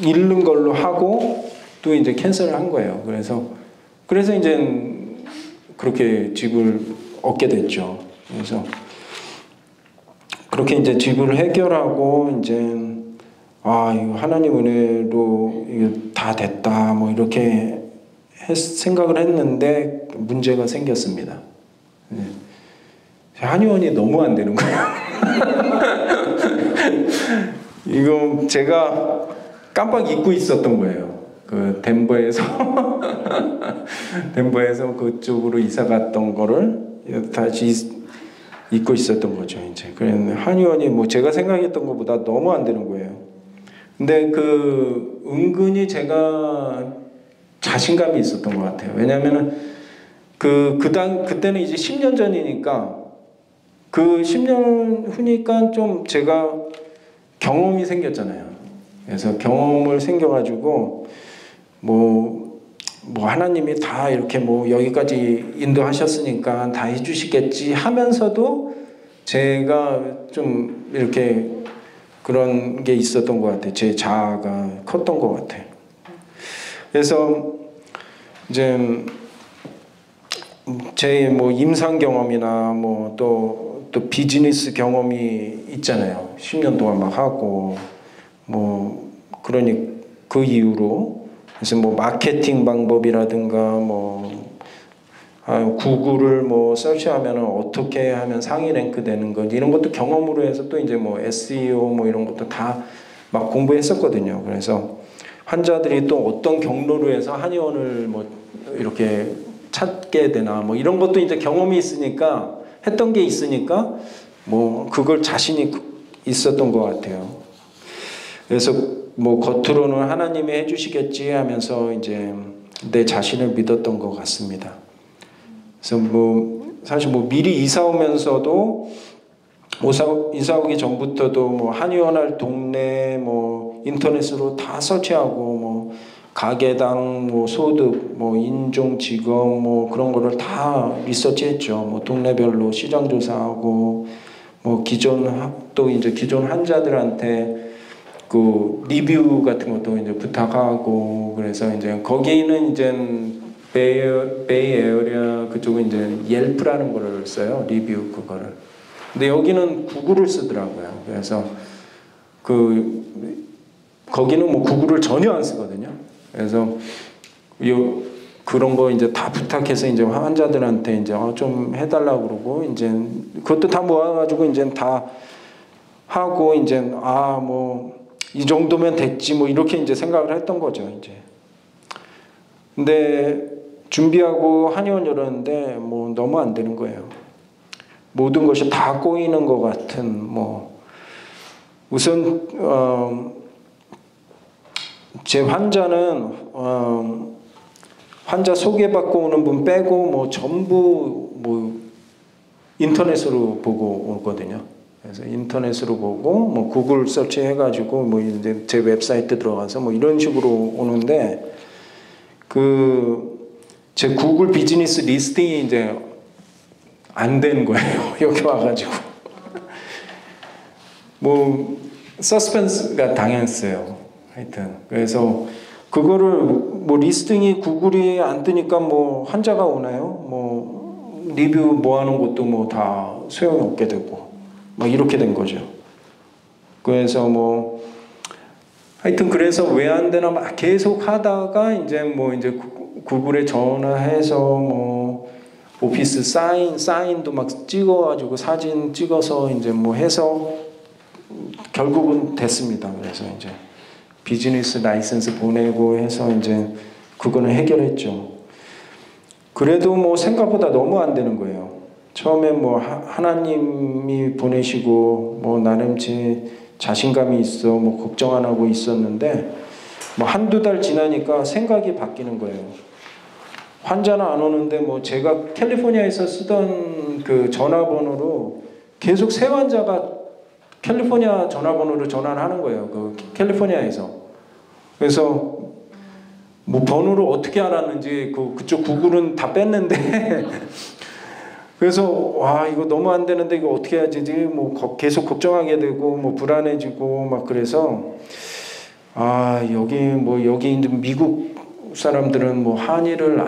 잃는 걸로 하고 또 이제 캔슬을 한 거예요. 그래서 이제 그렇게 집을 얻게 됐죠. 그래서 그렇게 이제 집을 해결하고 이제 이거 하나님 은혜로 이거 다 됐다 뭐 이렇게 생각을 했는데 문제가 생겼습니다. 한의원이 너무 안 되는 거예요. 이거 제가 깜빡 잊고 있었던 거예요. 그 덴버에서 그쪽으로 이사 갔던 거를 다시 잊고 있었던 거죠. 이제 그랬는데 한의원이 뭐 제가 생각했던 것보다 너무 안 되는 거예요. 근데 은근히 제가 자신감이 있었던 것 같아요. 왜냐하면은 그때는 이제 10년 전이니까 10년 후니까 좀 제가 경험이 생겼잖아요. 그래서 경험을 생겨가지고 뭐 하나님이 다 이렇게 여기까지 인도하셨으니까 다 해주시겠지 하면서도 제가 좀 이렇게 그런 게 있었던 것 같아요. 제 자아가 컸던 것 같아요. 그래서 이제 제 임상 경험이나 또 비즈니스 경험이 있잖아요. 10년 동안 막 하고 그러니 그 이후로 그래서 마케팅 방법이라든가 구글을 서치하면 어떻게 하면 상위 랭크 되는 것 이런 것도 경험으로 해서 또 이제 SEO 이런 것도 다 막 공부했었거든요. 그래서 환자들이 또 어떤 경로로 해서 한의원을 이렇게 찾게 되나 이런 것도 이제 경험이 있으니까 했던 게 있으니까 그걸 자신이 있었던 것 같아요. 그래서 겉으로는 하나님이 해주시겠지 하면서 이제 내 자신을 믿었던 것 같습니다. 그래서 사실 미리 이사 오면서도 이사 오기 전부터도 한의원 할 동네 인터넷으로 다 서치하고 가게당 소득 인종 직업 그런 거를 다 리서치했죠. 동네별로 시장 조사하고 또 이제 기존 환자들한테 그 리뷰 같은 것도 이제 부탁하고 그래서 이제 거기는 이제 베이에어리아 그쪽은 이제 옐프라는 거를 써요. 리뷰 그거를. 근데 여기는 구글을 쓰더라고요. 그래서 거기는 뭐 구글을 전혀 안 쓰거든요. 그래서 그런 거 이제 다 부탁해서 이제 환자들한테 이제 좀 해달라고 그러고 이제 그것도 다 모아가지고 이제 다 하고 이제 뭐 이 정도면 됐지 뭐 이렇게 이제 생각을 했던 거죠 이제. 근데 준비하고 한의원 열었는데 뭐 너무 안 되는 거예요. 모든 것이 다 꼬이는 것 같은 뭐 우선 제 환자는 환자 소개받고 오는 분 빼고 뭐 전부 뭐 인터넷으로 보고 오거든요. 그래서 인터넷으로 보고 뭐 구글 서치 해가지고 뭐 이제 제 웹사이트 들어가서 뭐 이런 식으로 오는데 제 구글 비즈니스 리스팅이 이제 안 된 거예요. 여기 와가지고 뭐 서스펜스가 당했어요. 하여튼 그래서 그거를 뭐 리스팅이 구글이 안 뜨니까 뭐 환자가 오나요? 뭐 리뷰 뭐 하는 것도 뭐 다 소용이 없게 되고 뭐 이렇게 된 거죠. 그래서 뭐 하여튼 그래서 왜 안 되나 막 계속 하다가 이제 뭐 이제 구글에 전화해서 뭐 오피스 사인도 막 찍어가지고 사진 찍어서 이제 뭐 해서 결국은 됐습니다. 그래서 이제 비즈니스 라이센스 보내고 해서 이제 그거는 해결했죠. 그래도 뭐 생각보다 너무 안 되는 거예요. 처음에 뭐 하나님이 보내시고 뭐 나름 제 자신감이 있어 뭐 걱정 안 하고 있었는데 뭐 한두 달 지나니까 생각이 바뀌는 거예요. 환자는 안 오는데 뭐 제가 캘리포니아에서 쓰던 그 전화번호로 계속 새 환자가 캘리포니아 전화번호로 전화를 하는 거예요. 그 캘리포니아에서. 그래서 뭐 번호를 어떻게 알았는지 그쪽 구글은 다 뺐는데 그래서 와 이거 너무 안 되는데 이거 어떻게 해야 되지 뭐 계속 걱정하게 되고 뭐 불안해지고 막 그래서 여기 있는 미국 사람들은 뭐 한의를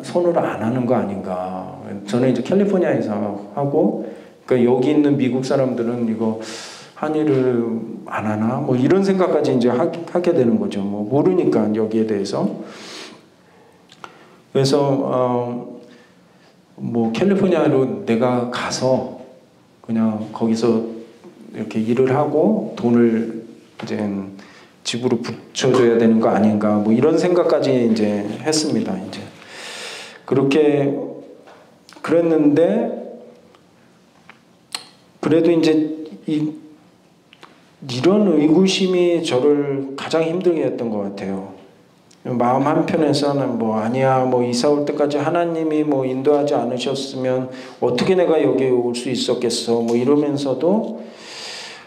선호를 안 하는 거 아닌가. 저는 이제 캘리포니아에서 하고 그러니까 여기 있는 미국 사람들은 이거 한의를 안 하나 뭐 이런 생각까지 이제 하게 되는 거죠. 뭐 모르니까 여기에 대해서. 그래서 뭐 캘리포니아로 내가 가서 그냥 거기서 이렇게 일을 하고 돈을 이제 집으로 붙여줘야 되는 거 아닌가 뭐 이런 생각까지 이제 했습니다. 이제 그렇게 그랬는데 그래도 이제 이런 의구심이 저를 가장 힘들게 했던 것 같아요. 마음 한편에서는 뭐 아니야 뭐 이사 올 때까지 하나님이 뭐 인도하지 않으셨으면 어떻게 내가 여기 올 수 있었겠어 뭐 이러면서도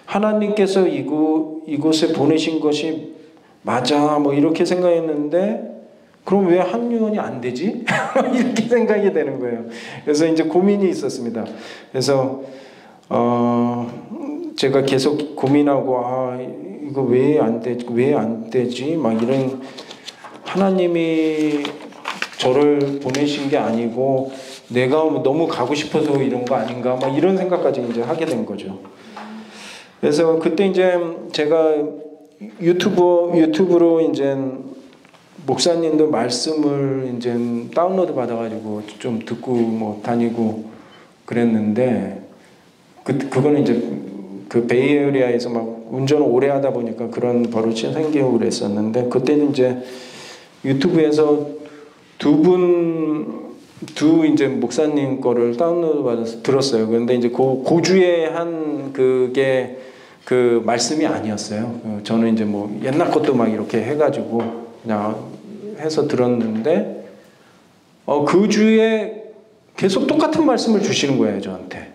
하나님께서 이곳에 보내신 것이 맞아 뭐 이렇게 생각했는데 그럼 왜 한의원이 안 되지? 이렇게 생각이 되는 거예요. 그래서 이제 고민이 있었습니다. 그래서 제가 계속 고민하고 이거 왜 안 되지? 막 이런 하나님이 저를 보내신 게 아니고 내가 너무 가고 싶어서 이런 거 아닌가? 막 이런 생각까지 이제 하게 된 거죠. 그래서 그때 이제 제가 유튜브로 이제 목사님도 말씀을 이제 다운로드 받아가지고 좀 듣고 뭐 다니고 그랬는데 그거는 이제 그 베이에리아에서 막 운전을 오래 하다 보니까 그런 버릇이 생기고 그랬었는데 그때는 이제 유튜브에서 두 이제 목사님 거를 다운로드 받아서 들었어요. 그런데 이제 고주에 한 그게 그 말씀이 아니었어요. 저는 이제 뭐 옛날 것도 막 이렇게 해가지고 그냥 해서 들었는데 그 주에 계속 똑같은 말씀을 주시는 거예요, 저한테.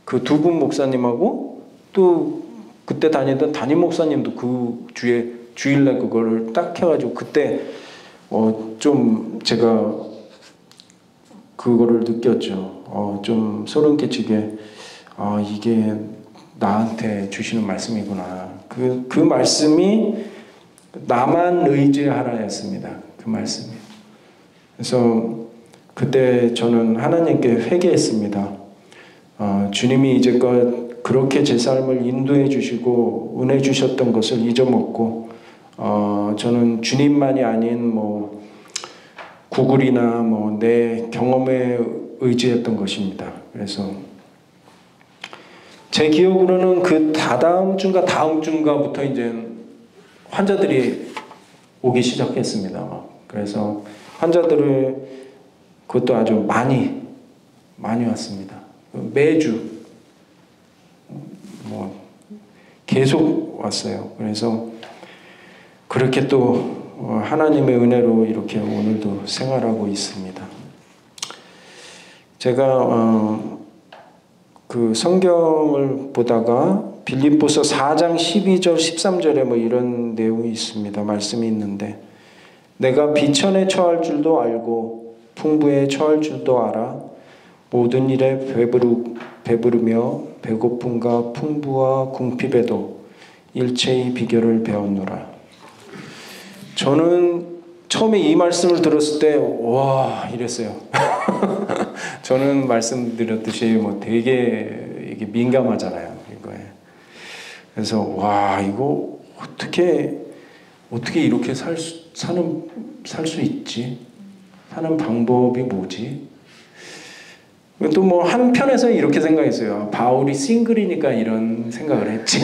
그 두 분 목사님하고 또 그때 다니던 담임 목사님도 그 주에 주일날 그거를 딱 해가지고 그때 좀 제가 그거를 느꼈죠. 좀 소름 끼치게 이게 나한테 주시는 말씀이구나. 그 말씀이 나만 의지하라였습니다. 그 말씀이. 그래서 그때 저는 하나님께 회개했습니다. 주님이 이제껏 그렇게 제 삶을 인도해 주시고 은혜 주셨던 것을 잊어먹고 저는 주님만이 아닌 뭐 구글이나 뭐 내 경험에 의지했던 것입니다. 그래서 제 기억으로는 그 다다음 주인가 다음 주인가부터 이제 환자들이 오기 시작했습니다. 그래서 환자들을 그것도 아주 많이 왔습니다. 매주 뭐 계속 왔어요. 그래서 그렇게 또 하나님의 은혜로 이렇게 오늘도 생활하고 있습니다. 제가 그 성경을 보다가 빌립보서 4장 12절 13절에 뭐 이런 내용이 있습니다. 말씀이 있는데 내가 비천에 처할 줄도 알고 풍부에 처할 줄도 알아 모든 일에 배부르며 배고픔과 풍부와 궁핍에도 일체의 비결을 배웠노라. 저는 처음에 이 말씀을 들었을 때 와 이랬어요. 저는 말씀드렸듯이 뭐 되게 이게 민감하잖아요 이거에. 그래서 와 이거 어떻게 이렇게 살 수 있지? 사는 방법이 뭐지? 또 뭐 한편에서 이렇게 생각했어요. 바울이 싱글이니까 이런 생각을 했지.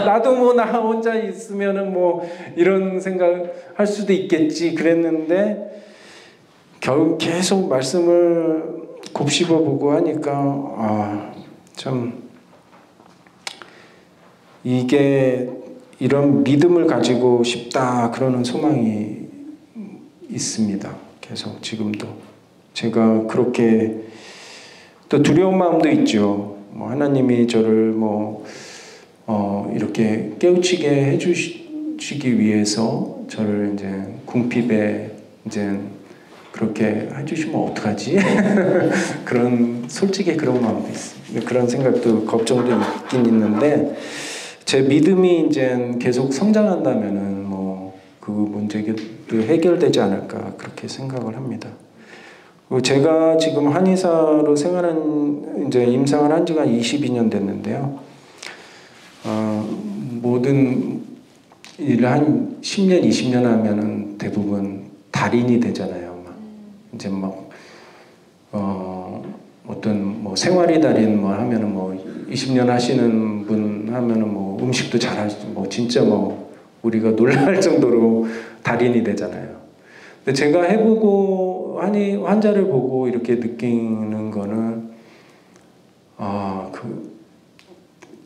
나도 뭐 나 혼자 있으면은 뭐 이런 생각 할 수도 있겠지 그랬는데 결국 계속 말씀을 곱씹어 보고 하니까 참 이게 이런 믿음을 가지고 싶다 그러는 소망이 있습니다. 계속 지금도 제가 그렇게 또 두려운 마음도 있죠. 뭐 하나님이 저를 뭐 이렇게 깨우치게 해주시기 위해서 저를 이제 궁핍에 이제 그렇게 해주시면 어떡하지? 솔직히 그런 마음도 있습니다. 그런 생각도 걱정도 있긴 있는데 제 믿음이 이제 계속 성장한다면은 뭐 그 문제도 해결되지 않을까 그렇게 생각을 합니다. 제가 지금 한의사로 생활한 이제 임상을 한 지가 22년 됐는데요. 모든 일을 한 10년, 20년 하면은 대부분 달인이 되잖아요. 이제 막 어떤 뭐 생활이 달인 뭐 하면은 뭐 20년 하시는 분 하면은 뭐 음식도 잘하시고 뭐 진짜 뭐 우리가 놀랄 정도로 달인이 되잖아요. 근데 제가 해보고 환자를 보고 이렇게 느끼는 거는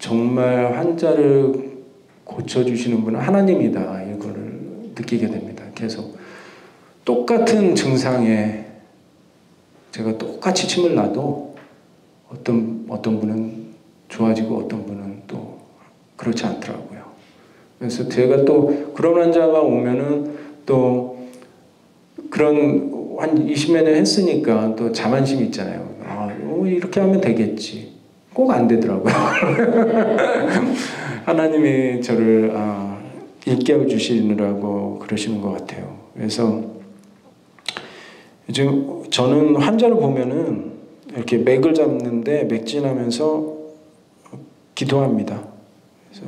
정말 환자를 고쳐주시는 분은 하나님이다 이거를 느끼게 됩니다. 계속 똑같은 증상에 제가 똑같이 침을 놔도 어떤 분은 좋아지고 어떤 분은 또 그렇지 않더라고요. 그래서 제가 또 그런 환자가 오면은 또 그런 한 20몇 년 했으니까 또 자만심이 있잖아요. 이렇게 하면 되겠지. 꼭 안 되더라고요. 하나님이 저를 일깨워 주시느라고 그러시는 것 같아요. 그래서 지금 저는 환자를 보면은 이렇게 맥을 잡는데 맥진하면서 기도합니다. 그래서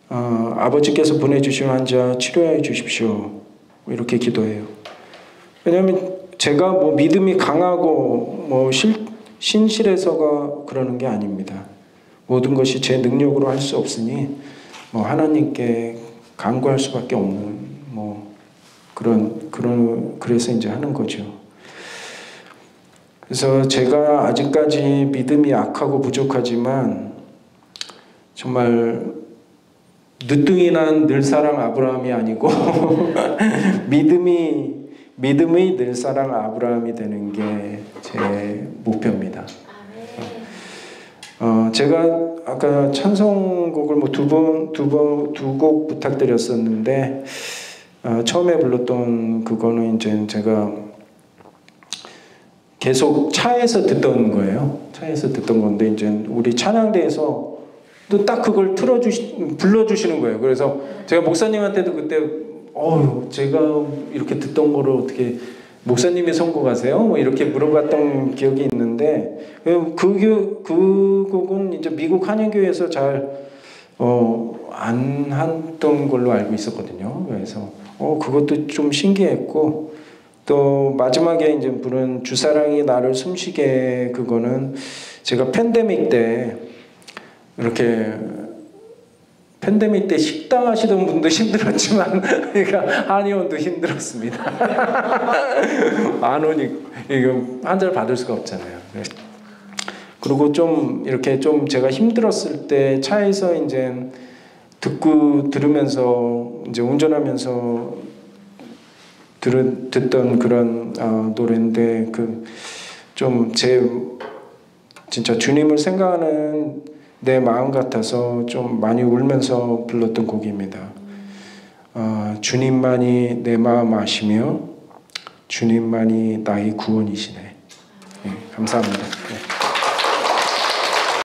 아버지께서 보내주신 환자 치료해 주십시오. 이렇게 기도해요. 왜냐하면 제가 뭐 믿음이 강하고 뭐 신실해서가 그러는 게 아닙니다. 모든 것이 제 능력으로 할 수 없으니 뭐 하나님께 간구할 수밖에 없는 뭐 그래서 이제 하는 거죠. 그래서 제가 아직까지 믿음이 약하고 부족하지만 정말 늦둥이 난 늘사랑 아브라함이 아니고 믿음의 늘사랑 아브라함이 되는 게 제 목표입니다. 제가 아까 찬송곡을 뭐 두 곡 부탁드렸었는데 처음에 불렀던 그거는 이제 제가 계속 차에서 듣던 거예요. 차에서 듣던 건데 이제 우리 찬양대에서 또 딱 그걸 불러주시는 거예요. 그래서 제가 목사님한테도 그때 제가 이렇게 듣던 거를 어떻게 목사님이 선곡하세요? 뭐 이렇게 물어봤던 기억이 있는데 그 곡은 이제 미국 한인교회에서 잘 안 했던 걸로 알고 있었거든요. 그래서 그것도 좀 신기했고 또 마지막에 이제 부른 주사랑이 나를 숨쉬게 그거는 제가 팬데믹 때 이렇게 팬데믹 때 식당 하시던 분도 힘들었지만 그러니까 한의원도 힘들었습니다. 안 오니 이거 한 잔 받을 수가 없잖아요. 그리고 좀 이렇게 좀 제가 힘들었을 때 차에서 이제 들으면서 이제 운전하면서 듣던 그런 노래인데 그 좀 진짜 주님을 생각하는 내 마음 같아서 좀 많이 울면서 불렀던 곡입니다. 주님만이 내 마음 아시며 주님만이 나의 구원이시네. 네, 감사합니다. 네.